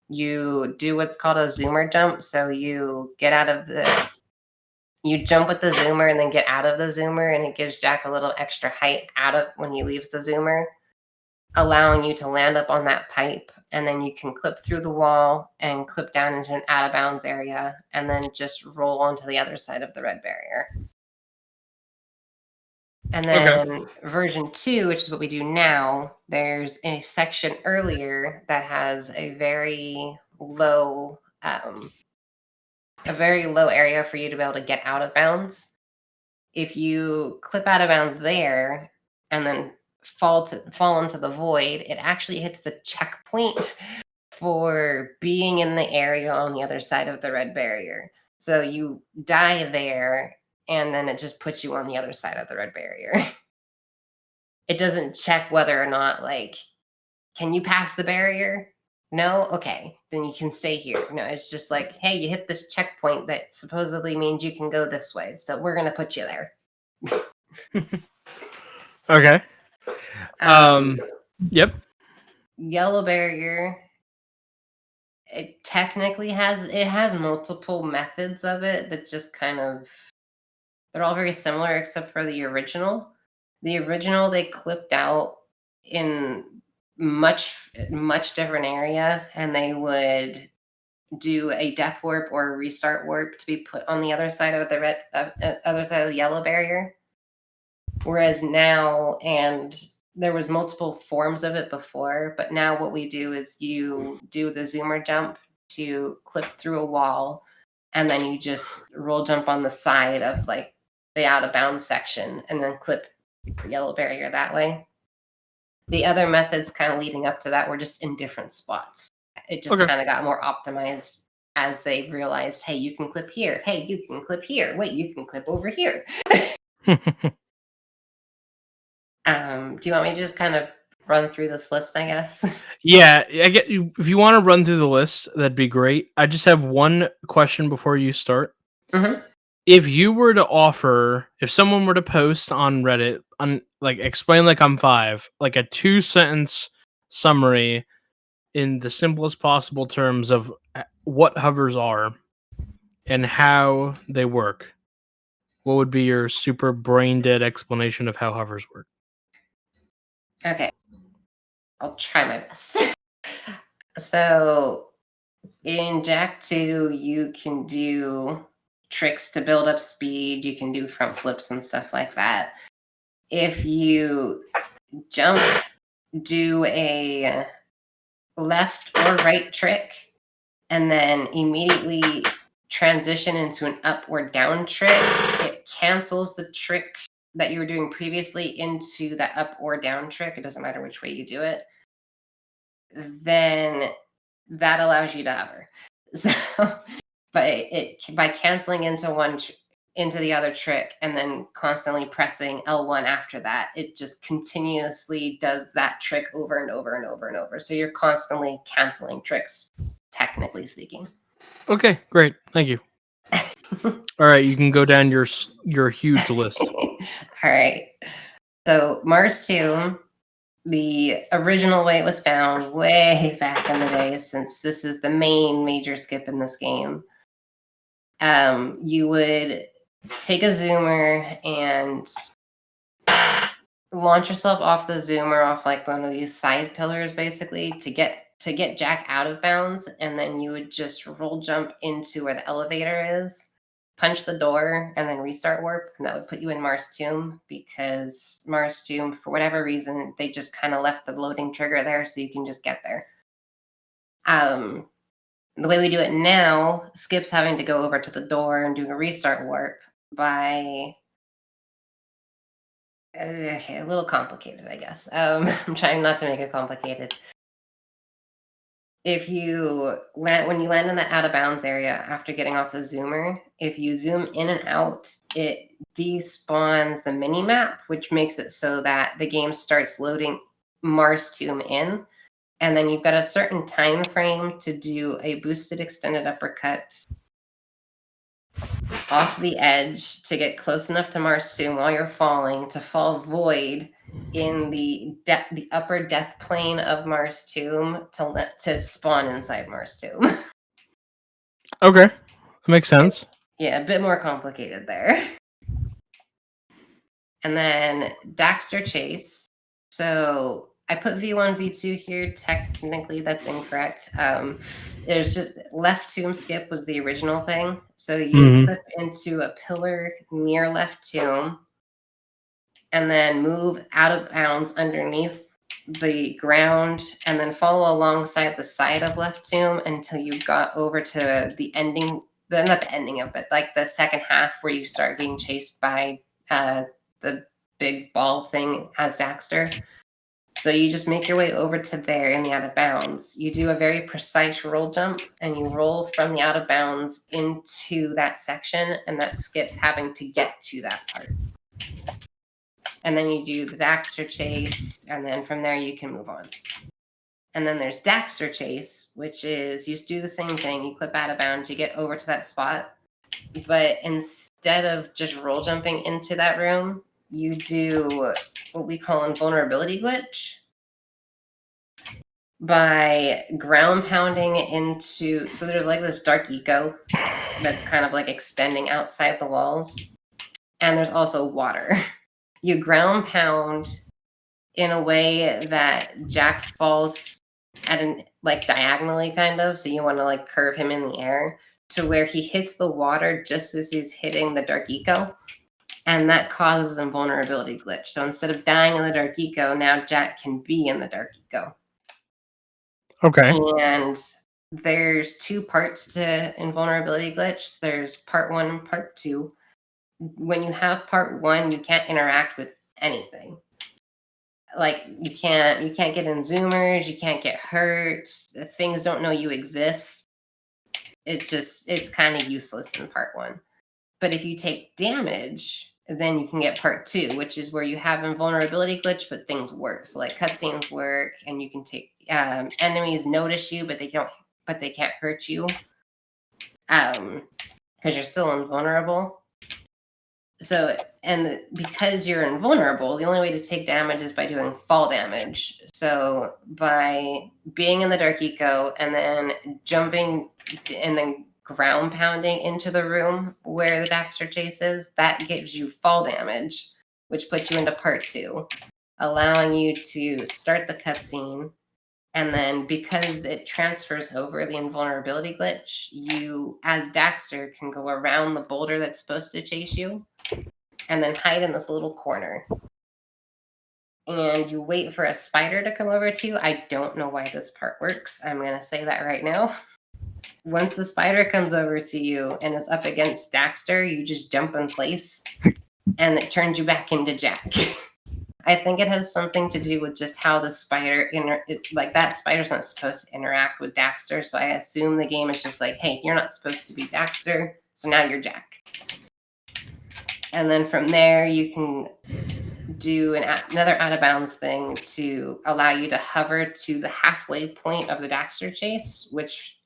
You do what's called a zoomer jump. So you get out of you jump with the zoomer and then get out of the zoomer, and it gives Jack a little extra height out of when he leaves the zoomer, allowing you to land up on that pipe. And then you can clip through the wall and clip down into an out of bounds area and then just roll onto the other side of the red barrier. And then version 2, which is what we do now, there's a section earlier that has a very low area for you to be able to get out of bounds. If you clip out of bounds there and then fall into the void, it actually hits the checkpoint for being in the area on the other side of the red barrier. So you die there, and then it just puts you on the other side of the red barrier. it doesn't check whether or not, like, can you pass the barrier? No? Okay, then you can stay here. No, it's just like, hey, you hit this checkpoint that supposedly means you can go this way, so we're going to put you there. Okay. Yep. Yellow barrier, it technically has multiple methods of it that just kind of, they're all very similar except for the original. The original they clipped out in much different area, and they would do a death warp or a restart warp to be put on the other side of the other side of the yellow barrier. Whereas now, and there was multiple forms of it before, but now what we do is you do the zoomer jump to clip through a wall, and then you just roll jump on the side of like the out of bounds section and then clip the yellow barrier that way. The other methods kind of leading up to that were just in different spots. It just kind of got more optimized as they realized, hey, you can clip here. Hey, you can clip here. Wait, you can clip over here. Do you want me to just kind of run through this list, I guess? Yeah, I get you. If you want to run through the list, that'd be great. I just have one question before you start. Mm-hmm. If you were to offer, if someone were to post on Reddit, on like explain like I'm 5, like a 2-sentence summary in the simplest possible terms of what hovers are and how they work, what would be your super brain dead explanation of how hovers work? Okay. I'll try my best. So in Jak 2, you can do tricks to build up speed. You can do front flips and stuff like that. If you jump, do a left or right trick, and then immediately transition into an up or down trick, it cancels the trick that you were doing previously into that up or down trick. It doesn't matter which way you do it. Then that allows you to hover. So, but by canceling into the other trick and then constantly pressing L1 after that, it just continuously does that trick over and over and over and over. So you're constantly canceling tricks, technically speaking. Okay, great. Thank you. All right, you can go down your huge list. All right. So Mars 2, the original way it was found way back in the day, since this is the main major skip in this game, you would take a zoomer and launch yourself off the zoomer, off like one of these side pillars, basically, to get Jak out of bounds, and then you would just roll jump into where the elevator is, punch the door, and then restart warp, and that would put you in Mars Tomb, because Mars Tomb, for whatever reason, they just kind of left the loading trigger there so you can just get there. The way we do it now, Skip's having to go over to the door and do a restart warp by... Okay, a little complicated, I guess. I'm trying not to make it complicated. If you when you land in the out of bounds area after getting off the zoomer, if you zoom in and out, it despawns the mini map, which makes it so that the game starts loading Mars Tomb in, and then you've got a certain time frame to do a boosted extended uppercut off the edge to get close enough to Mars Tomb while you're falling to fall void in the upper death plane of Mars Tomb to spawn inside Mars Tomb. Okay, that makes sense. Yeah, a bit more complicated there. And then Daxter Chase. So I put V1, V2 here. Technically, that's incorrect. There's just left tomb skip was the original thing. So you clip into a pillar near left tomb and then move out of bounds underneath the ground and then follow alongside the side of left tomb until you got over to the ending, not the ending of it, like the second half where you start being chased by the big ball thing as Daxter. So you just make your way over to there in the out of bounds. You do a very precise roll jump and you roll from the out of bounds into that section, and that skips having to get to that part. and then you do the Daxter chase, and then from there you can move on. And then there's Daxter chase, which is you do the same thing. You clip out of bounds, you get over to that spot, but instead of just roll jumping into that room, you do what we call invulnerability glitch by ground pounding into. So there's like this dark eco that's kind of like extending outside the walls, and there's also water. You ground pound in a way that Jack falls at an like diagonally kind of, so you want to like curve him in the air to where he hits the water just as he's hitting the dark eco, and that causes invulnerability glitch. So instead of dying in the dark eco, now Jack can be in the dark eco. Okay. And there's 2 parts to invulnerability glitch. There's part 1 and part 2. When you have part 1, you can't interact with anything. Like you can't get in zoomers, you can't get hurt, things don't know you exist. It's kind of useless in part 1. But if you take damage, then you can get part 2, which is where you have invulnerability glitch, but things work. So like cutscenes work, and you can take enemies notice you, but they can't hurt you because you're still invulnerable. So, and because you're invulnerable, the only way to take damage is by doing fall damage. So by being in the dark eco and then jumping and then ground pounding into the room where the Daxter chase is, that gives you fall damage, which puts you into part 2, allowing you to start the cutscene. And then because it transfers over the invulnerability glitch, you, as Daxter, can go around the boulder that's supposed to chase you and then hide in this little corner. And you wait for a spider to come over to you. I don't know why this part works. I'm going to say that right now. Once the spider comes over to you and is up against Daxter, you just jump in place and it turns you back into Jack. I think it has something to do with just how the spider, like that spider's not supposed to interact with Daxter. So I assume the game is just like, hey, you're not supposed to be Daxter, so now you're Jack. And then from there, you can do another out of bounds thing to allow you to hover to the halfway point of the Daxter chase, which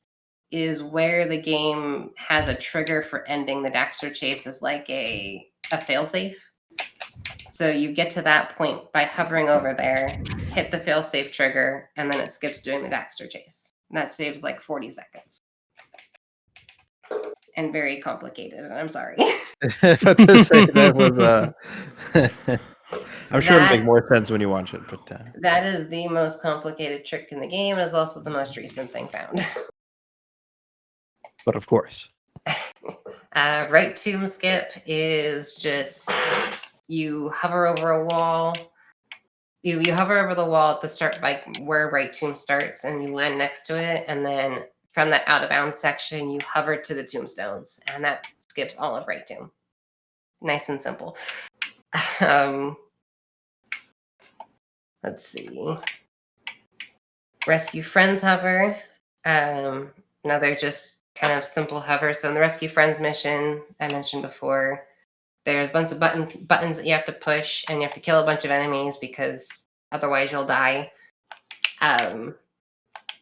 is where the game has a trigger for ending the Daxter chase as like a failsafe. So you get to that point by hovering over there, hit the failsafe trigger, and then it skips doing the Daxter chase. And that saves like 40 seconds. And very complicated, I'm sorry. But to say that was, I'm sure it'll make more sense when you watch it. But that is the most complicated trick in the game. It is also the most recent thing found. But of course. Right tomb skip is just you hover over a wall. You hover over the wall at the start, like where right tomb starts, and you land next to it, and then from that out of bounds section, you hover to the tombstones, and that skips all of right tomb. Nice and simple. Let's see. Rescue Friends hover. Another just kind of simple hover. So in the Rescue Friends mission I mentioned before, there's a bunch of buttons that you have to push, and you have to kill a bunch of enemies because otherwise you'll die.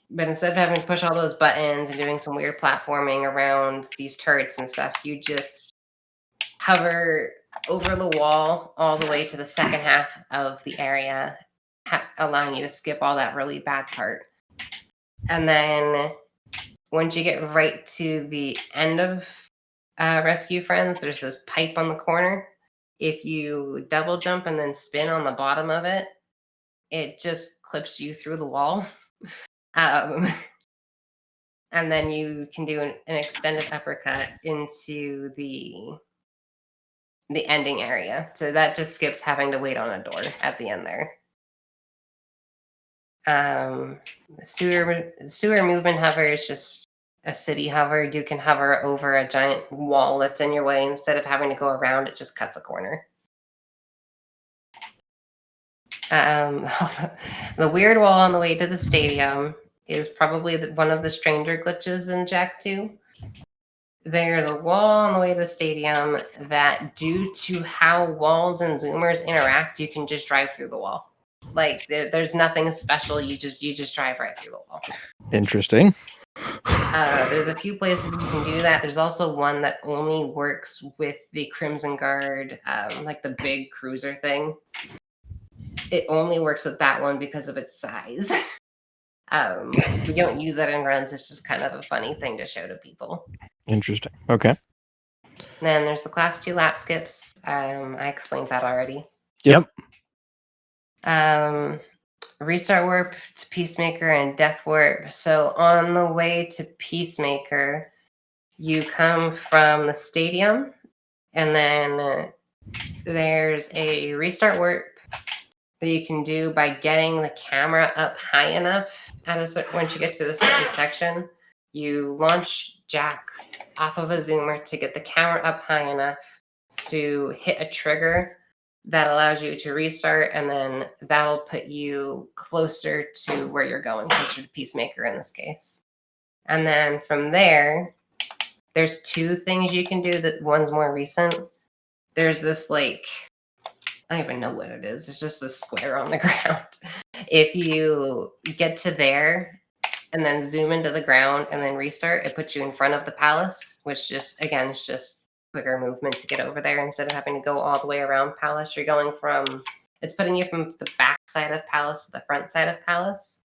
But instead of having to push all those buttons and doing some weird platforming around these turrets and stuff, you just hover over the wall all the way to the second half of the area, allowing you to skip all that really bad part. And then once you get right to the end of Rescue Friends, there's this pipe on the corner. If you double jump and then spin on the bottom of it, it just clips you through the wall. And then you can do an extended uppercut into the ending area. So that just skips having to wait on a door at the end there. Sewer movement hover is just a city hover. You can hover over a giant wall that's in your way. Instead of having to go around, it just cuts a corner. The weird wall on the way to the stadium is probably one of the stranger glitches in Jak 2. there's a wall on the way to the stadium that, due to how walls and zoomers interact, you can just drive through the wall. Like there's nothing special. You just drive right through the wall. Interesting. There's a few places you can do that. There's also one that only works with the Crimson Guard, like the big cruiser thing. It only works with that one because of its size. We don't use that in runs. It's just kind of a funny thing to show to people. Interesting. Okay. And then there's the class 2 lap skips. I explained that already. Yep. Restart warp to Peacemaker and death warp. So on the way to Peacemaker, you come from the stadium, and then there's a restart warp that you can do by getting the camera up high enough. Once you get to the certain section, you launch Jack off of a zoomer to get the camera up high enough to hit a trigger that allows you to restart, and then that'll put you closer to where you're going, closer to Peacemaker in this case. And then from there, there's 2 things you can do. That one's more recent. There's this, like, I don't even know what it is. It's just a square on the ground. If you get to there and then zoom into the ground and then restart, it puts you in front of the palace, which just, again, it's just quicker movement to get over there instead of having to go all the way around palace. You're going from, it's putting you from the back side of palace to the front side of palace.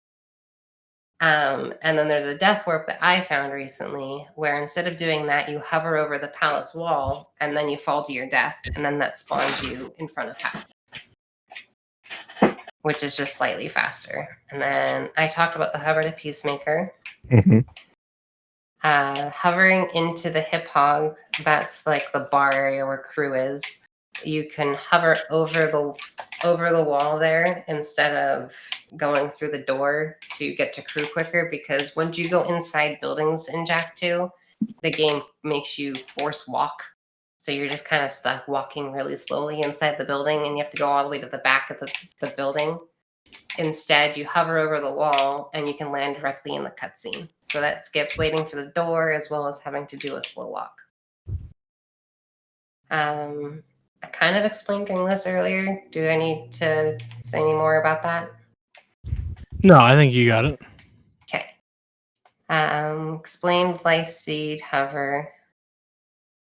And then there's a death warp that I found recently where instead of doing that, you hover over the palace wall and then you fall to your death, and then that spawns you in front of palace, which is just slightly faster. And then I talked about the hover to Peacemaker. Mm-hmm. Hovering into the hip hog, that's like the bar area where crew is. You can hover over the wall there instead of going through the door to get to crew quicker, because once you go inside buildings in Jack 2, the game makes you force walk. So you're just kind of stuck walking really slowly inside the building, and you have to go all the way to the back of the building. Instead, you hover over the wall and you can land directly in the cutscene. So that skips waiting for the door as well as having to do a slow walk. I kind of explained during this earlier. Do I need to say any more about that? No, I think you got it. Okay. Explained Life Seed hover.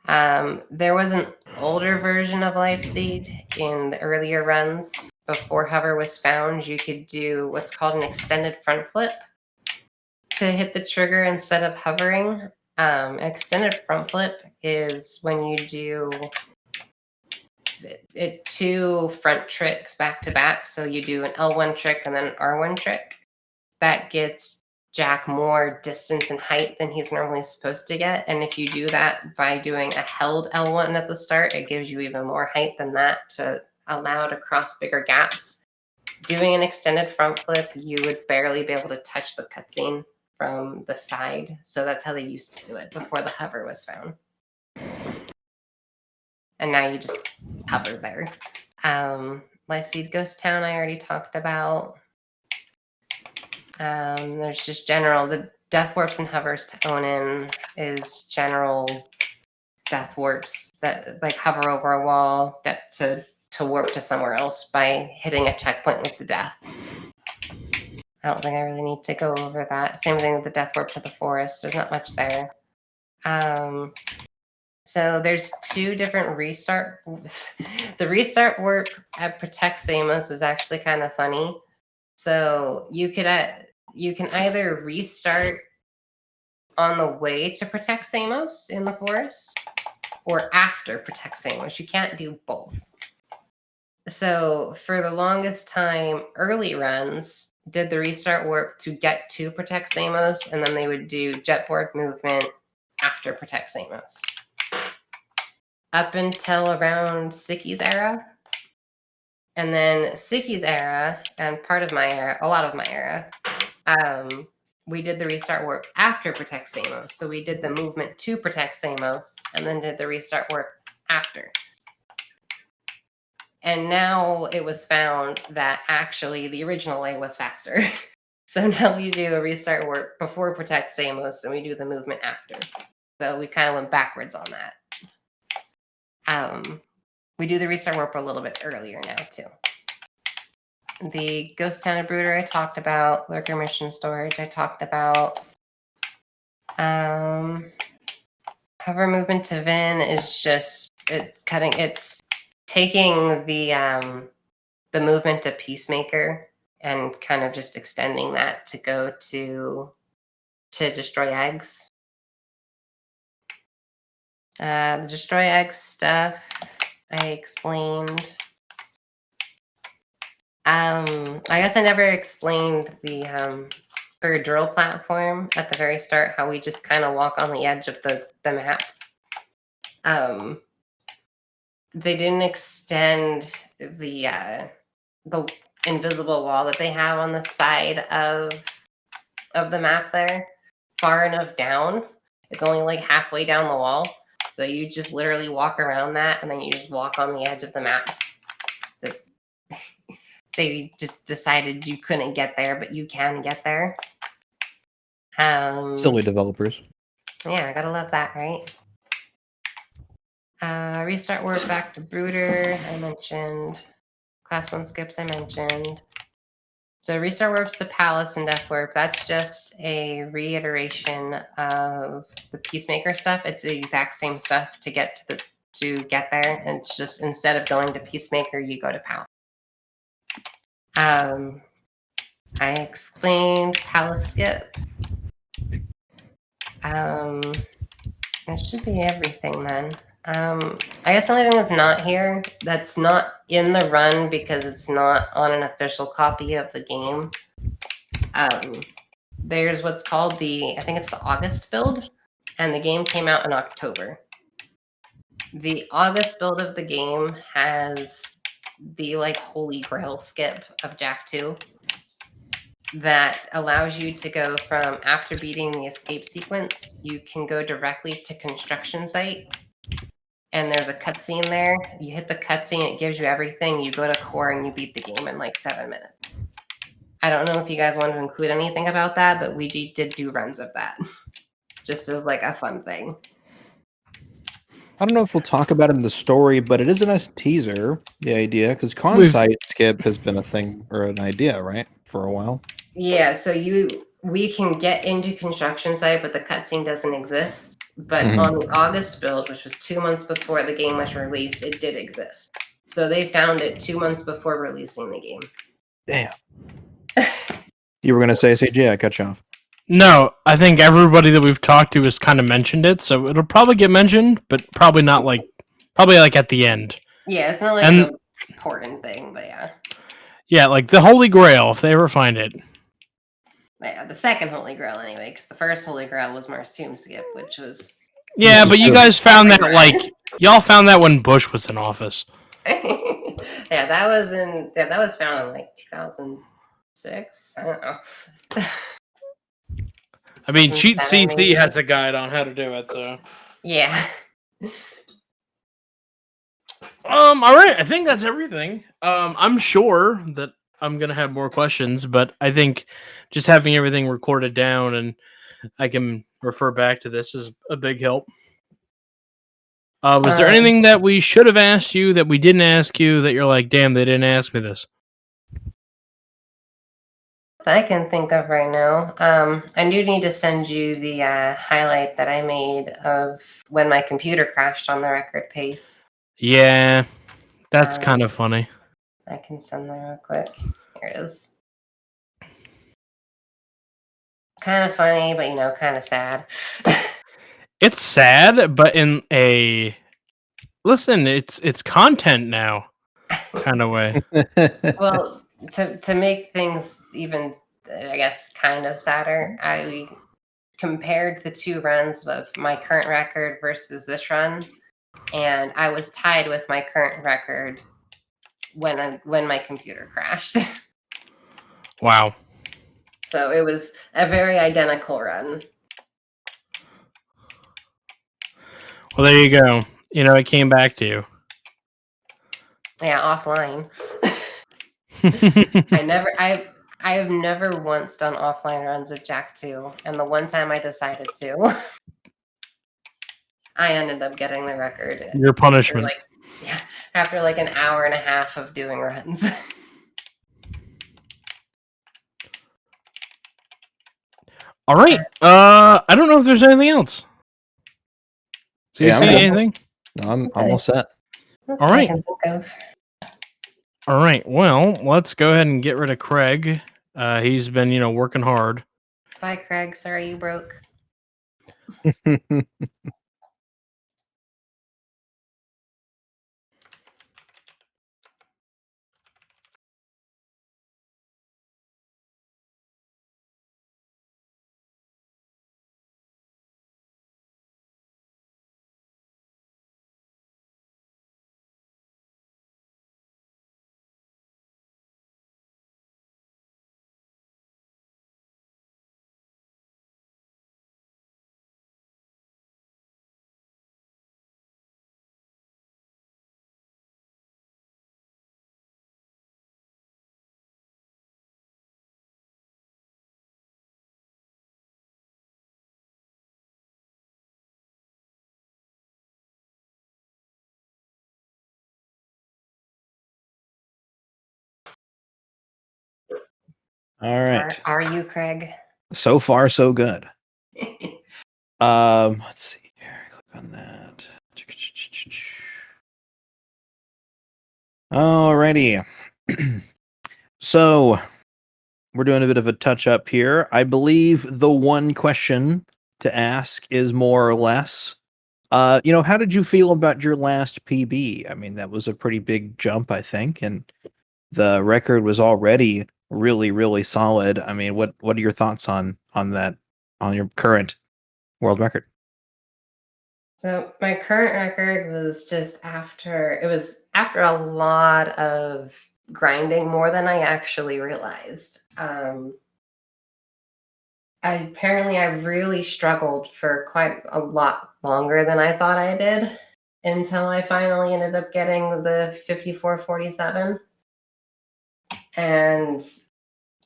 There was an older version of Life Seed in the earlier runs. Before hover was found, you could do what's called an extended front flip to hit the trigger instead of hovering. Extended front flip is when you do 2 front tricks back to back. So you do an L1 trick and then an R1 trick. That gets Jack more distance and height than he's normally supposed to get. And if you do that by doing a held L1 at the start, it gives you even more height than that to allow to cross bigger gaps. Doing an extended front flip, you would barely be able to touch the cutscene from the side. So that's how they used to do it before the hover was found. And now you just hover there. Life Seed Ghost Town I already talked about. There's just general, the death warps and hovers to Onin is general death warps that like hover over a wall to warp to somewhere else by hitting a checkpoint with the death. I don't think I really need to go over that. Same thing with the death warp to the forest. There's not much there. So there's 2 different restart. The restart warp at Protect Samos is actually kind of funny. So you can either restart on the way to Protect Samos in the forest or after Protect Samos. You can't do both. So for the longest time, early runs did the restart warp to get to Protect Samos, and then they would do jetboard movement after Protect Samos. Up until around Sicky's era. And then Sicky's era, and part of my era, a lot of my era, we did the restart warp after Protect Samos. So we did the movement to Protect Samos, and then did the restart warp after. And now it was found that actually the original way was faster. So now we do a restart warp before Protect Samos, and we do the movement after. So we kind of went backwards on that. We do the restart warp a little bit earlier now too. The Ghost Town of Brooder I talked about. Lurker Mission Storage I talked about. Hover movement to Vin is just it's taking the movement to Peacemaker and kind of just extending that to go to destroy eggs. The destroy eggs stuff I explained. I guess I never explained the for drill platform at the very start, how we just kind of walk on the edge of the map. They didn't extend the invisible wall that they have on the side of the map there far enough down. It's only like halfway down the wall. So you just literally walk around that and then you just walk on the edge of the map. They just decided you couldn't get there, but you can get there. Silly developers. Yeah, I gotta love that, right? Restart warp back to Brooder, I mentioned. Class 1 skips, I mentioned. So restart warps to Palace and Death Warp, that's just a reiteration of the Peacemaker stuff. It's the exact same stuff to get to get there. And it's just instead of going to Peacemaker, you go to Palace. I explained Palace skip. That should be everything then. I guess the only thing that's not here, that's not in the run because it's not on an official copy of the game. There's what's called I think it's the August build, and the game came out in October. The August build of the game has the like holy grail skip of Jack 2 that allows you to go from after beating the escape sequence, you can go directly to construction site. And there's a cutscene there. You hit the cutscene, it gives you everything. You go to core and you beat the game in like 7 minutes. I don't know if you guys want to include anything about that, but we did do runs of that. Just as like a fun thing. I don't know if we'll talk about it in the story, but it is a nice teaser, the idea, because con-site skip has been a thing or an idea, right? For a while. Yeah, so we can get into construction site, but the cutscene doesn't exist. But on the August build, which was 2 months before the game was released, it did exist. So they found it 2 months before releasing the game. Damn. You were going to say, CJ, I cut you off. No, I think everybody that we've talked to has kind of mentioned it, so it'll probably get mentioned, but probably not probably at the end. Yeah, it's not like an important thing, but yeah. Yeah, like the Holy Grail, if they ever find it. Yeah, the second Holy Grail anyway, because the first Holy Grail was Mars Tomb skip, which was... Yeah, but you guys found that, y'all found that when Bush was in office. Yeah, that was found in like 2006. I don't know. I mean, Cheat CC has a guide on how to do it, so. Yeah. All right, I think that's everything. I'm sure that I'm gonna have more questions, but I think just having everything recorded down and I can refer back to this is a big help. Was there anything that we should have asked you that we didn't ask you that you're like, damn, they didn't ask me this? I can think of right now. I do need to send you the highlight that I made of when my computer crashed on the record pace. Yeah, that's kind of funny. I can send that real quick. Here it is. Kind of funny, but kind of sad. It's sad, but in a it's content now kind of way. Well, to make things even, I guess, kind of sadder, I compared the two runs of my current record versus this run, and I was tied with my current record when my computer crashed. Wow. So it was a very identical run. Well, there you go. It came back to you. Yeah, offline. I have never once done offline runs of Jack 2, and the one time I decided to. I ended up getting the record. Your punishment. After like an hour and a half of doing runs. All right. I don't know if there's anything else. So you say anything? No, I'm all set. All right. I can think of. All right. Well, let's go ahead and get rid of Craig. He's been, working hard. Bye, Craig. Sorry you broke. All right. Are you, Craig? So far, so good. Let's see here. Click on that. Alrighty. So we're doing a bit of a touch up here. I believe the one question to ask is more or less, how did you feel about your last PB? I mean, that was a pretty big jump, I think, and the record was already really, really solid. I mean, what are your thoughts on that, on your current world record? So my current record was just after a lot of grinding, more than I actually realized. I really struggled for quite a lot longer than I thought I did until I finally ended up getting the 5447. And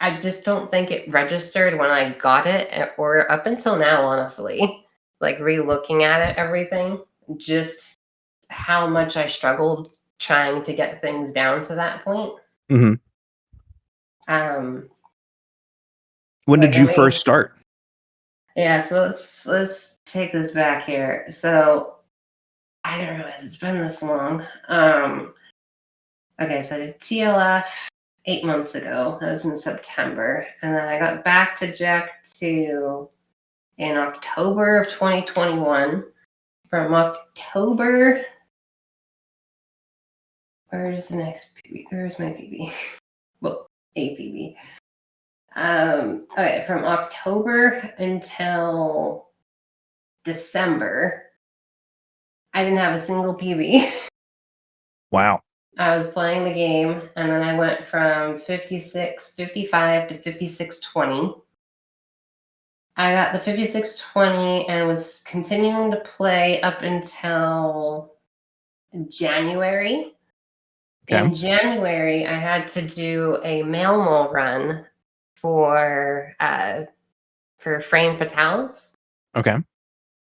I just don't think it registered when I got it, or up until now, honestly. Like re-looking at it, everything, just how much I struggled trying to get things down to that point. Mm-hmm. When did you first start? Yeah, so let's take this back here. So I didn't realize it's been this long. Okay, so I did TLF 8 months ago. That was in September, and then I got back to Jack 2 in October of 2021. From October, where's the next PB? Where's my PB? Well, a PB. Okay, from October until December, I didn't have a single PB. Wow. I was playing the game, and then I went from 56.55 to 56.20. I got the 56.20 and was continuing to play up until January. Okay. In January, I had to do a mail run for Frame Fatales. Okay.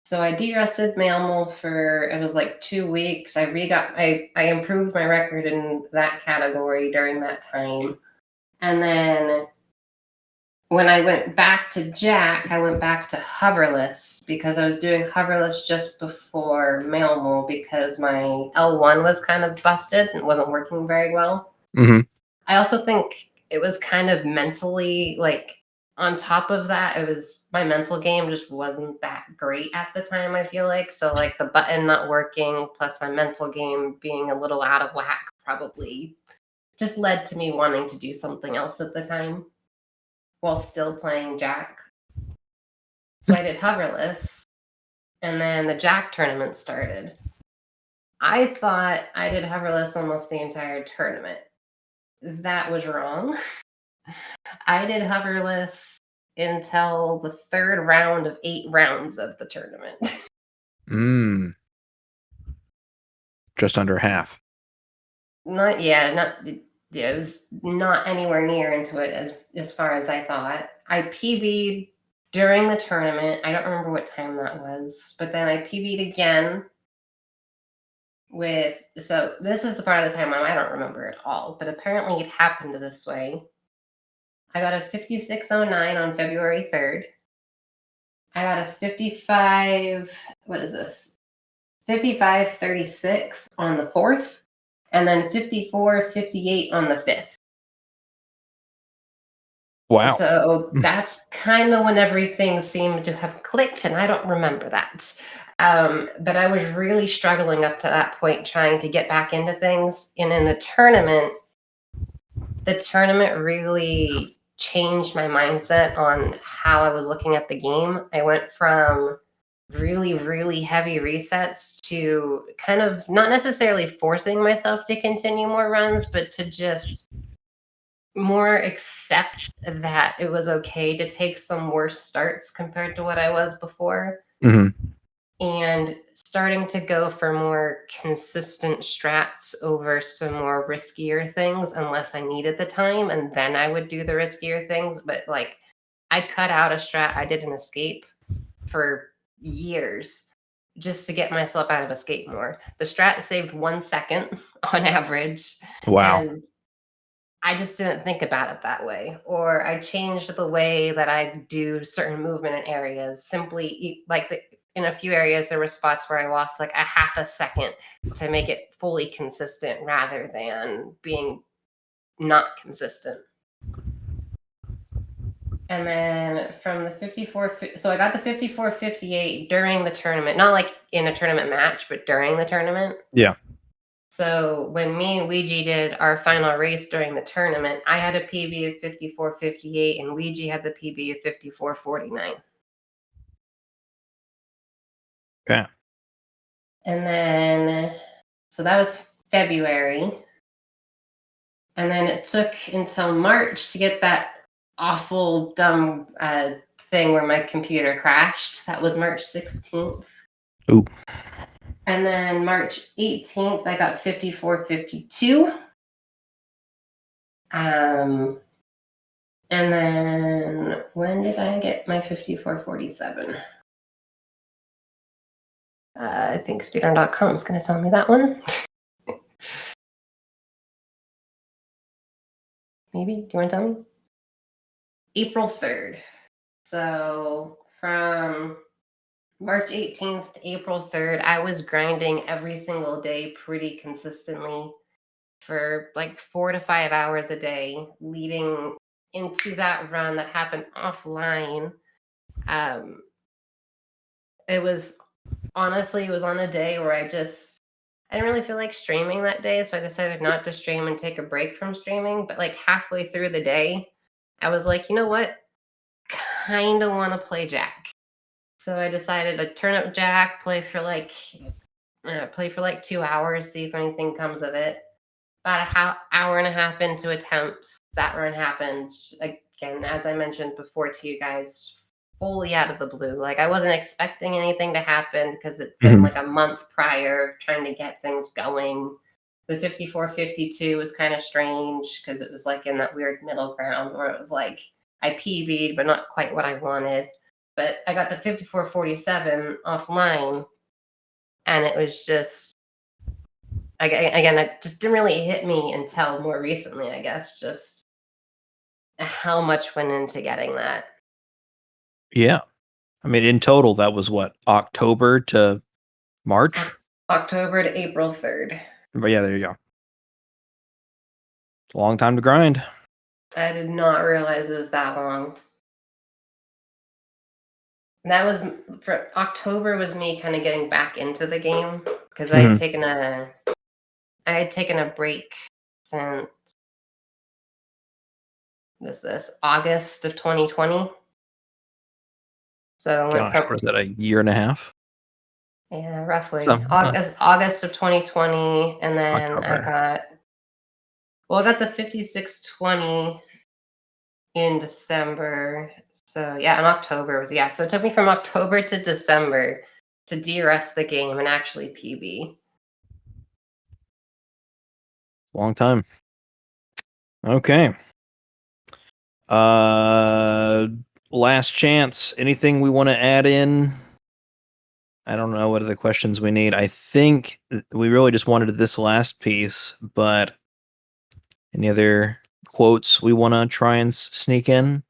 So I de-rusted Mailmole for, it was like 2 weeks. I improved my record in that category during that time. And then when I went back to Jack, I went back to hoverless because I was doing hoverless just before Mailmole because my L1 was kind of busted and wasn't working very well. Mm-hmm. I also think it was kind of mentally, like, on top of that, it was my mental game just wasn't that great at the time, I feel like. So, like, the button not working plus my mental game being a little out of whack probably just led to me wanting to do something else at the time while still playing Jack. So I did hoverless, and then the Jack tournament started. I thought I did hoverless almost the entire tournament. That was wrong. I did hoverless until the third round of 8 rounds of the tournament. Just under half. It was not anywhere near into it as far as I thought. I PB'd during the tournament. I don't remember what time that was, but then I PB'd again with, so this is the part of the time I don't remember at all, but apparently it happened this way. I got a 5609 on February 3rd. I got a 5536 on the 4th, and then 5458 on the 5th. Wow. So that's kind of when everything seemed to have clicked, and I don't remember that. But I was really struggling up to that point, trying to get back into things. And in the tournament really changed my mindset on how I was looking at the game. I went from really, really heavy resets to kind of not necessarily forcing myself to continue more runs, but to just more accept that it was okay to take some worse starts compared to what I was before. Mhm. And starting to go for more consistent strats over some more riskier things unless I needed the time, and then I would do the riskier things. But like, I cut out a strat. I did an escape for years just to get myself out of escape more. The strat saved 1 second on average. Wow. And I just didn't think about it that way. Or I changed the way that I do certain movement in areas. Simply, in a few areas, there were spots where I lost like a half a second to make it fully consistent rather than being not consistent. And then from the 54, so I got the 5458 during the tournament, not like in a tournament match, but during the tournament. Yeah. So when me and Ouija did our final race during the tournament, I had a PB of 5458 and Ouija had the PB of 5449. Okay. And then, so that was February. And then it took until March to get that awful, dumb thing where my computer crashed. That was March 16th. Ooh. And then March 18th, I got 5452. And then when did I get my 5447? I think speedrun.com is going to tell me that one. Maybe? Do you want to tell me? April 3rd. So from March 18th to April 3rd, I was grinding every single day pretty consistently for like 4 to 5 hours a day, leading into that run that happened offline. It was on a day where I didn't really feel like streaming that day, so I decided not to stream and take a break from streaming. But like halfway through the day, I was like, you know what? Kind of want to play Jack. So I decided to turn up Jack, play for like 2 hours, see if anything comes of it. About an hour and a half into attempts, that run happened. Again, as I mentioned before to you guys, fully out of the blue. Like, I wasn't expecting anything to happen because it's been like a month prior of trying to get things going. The 5452 was kind of strange because it was like in that weird middle ground where it was like I PB'd, but not quite what I wanted. But I got the 5447 offline, and it was just, again, it just didn't really hit me until more recently, I guess, just how much went into getting that. Yeah. I mean, in total, that was what, October to March? October to April 3rd. But yeah, there you go. It's a long time to grind. I did not realize it was that long. And that was for October was me kind of getting back into the game because I had taken a break since August of 2020. So I went Gosh, was that a year and a half? Yeah, roughly So, August of 2020, and then October. I got the 5620 in December. So yeah, in October so it took me from October to December to de-rest the game and actually PB. Long time. Okay. last chance. Anything we want to add in? I don't know what are the questions we need. I think we really just wanted this last piece, but any other quotes we want to try and sneak in?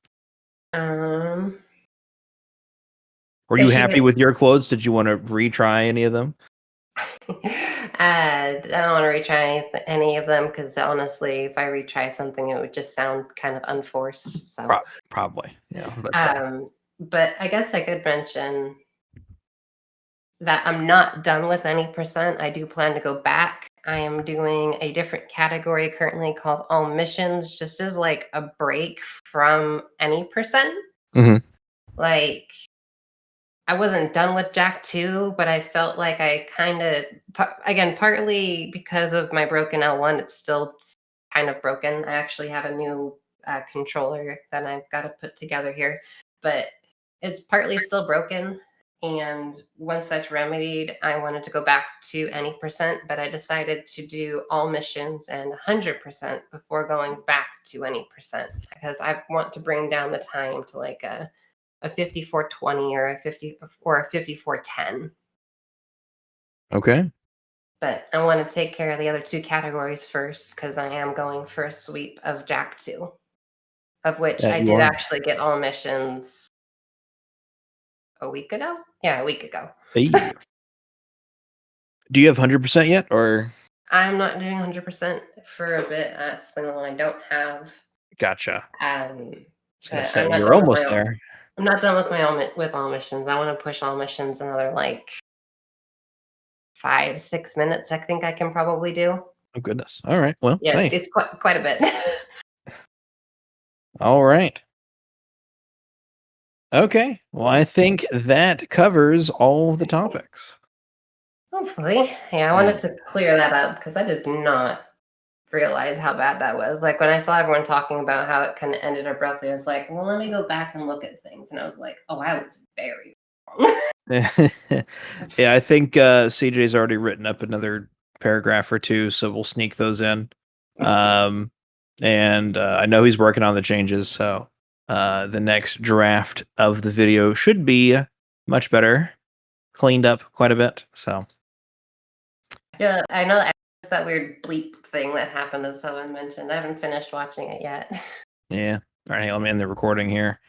Um, Were you happy with your quotes? Did you want to retry any of them? I don't want to retry any of them because honestly, if I retry something, it would just sound kind of unforced. So probably, yeah. But I guess I could mention that I'm not done with any percent. I do plan to go back. I am doing a different category currently called all missions, just as like a break from any percent. Mhm. Like, I wasn't done with Jack 2, but I felt like I kind of, again, partly because of my broken L1, it's still kind of broken. I actually have a new controller that I've got to put together here, but it's partly still broken. And once that's remedied, I wanted to go back to any percent, but I decided to do all missions and 100% before going back to any percent because I want to bring down the time to like a 5420 or a 5410. Okay. But I want to take care of the other two categories first because I am going for a sweep of Jack 2, of which I did actually get all missions a week ago. Yeah, a week ago. Hey. Do you have 100% yet, or? I'm not doing 100% for a bit. That's the one I don't have. Gotcha. But say, you're almost there. I'm not done with all missions. I want to push all missions another like 5-6 minutes. I think I can probably do. Oh goodness. All right. Well, yeah, hey. it's quite a bit. All right. Okay. Well, I think that covers all the topics. Hopefully. Yeah, I wanted to clear that up because I did not realize how bad that was. Like when I saw everyone talking about how it kind of ended abruptly, I was like, well, let me go back and look at things. And I was like, oh, I was very wrong. Yeah, I think CJ's already written up another paragraph or two, so we'll sneak those in. And I know he's working on the changes, so the next draft of the video should be much better, cleaned up quite a bit. So yeah, I know that weird bleep thing that happened that someone mentioned. I haven't finished watching it yet. yeah. All right, let me end the recording here.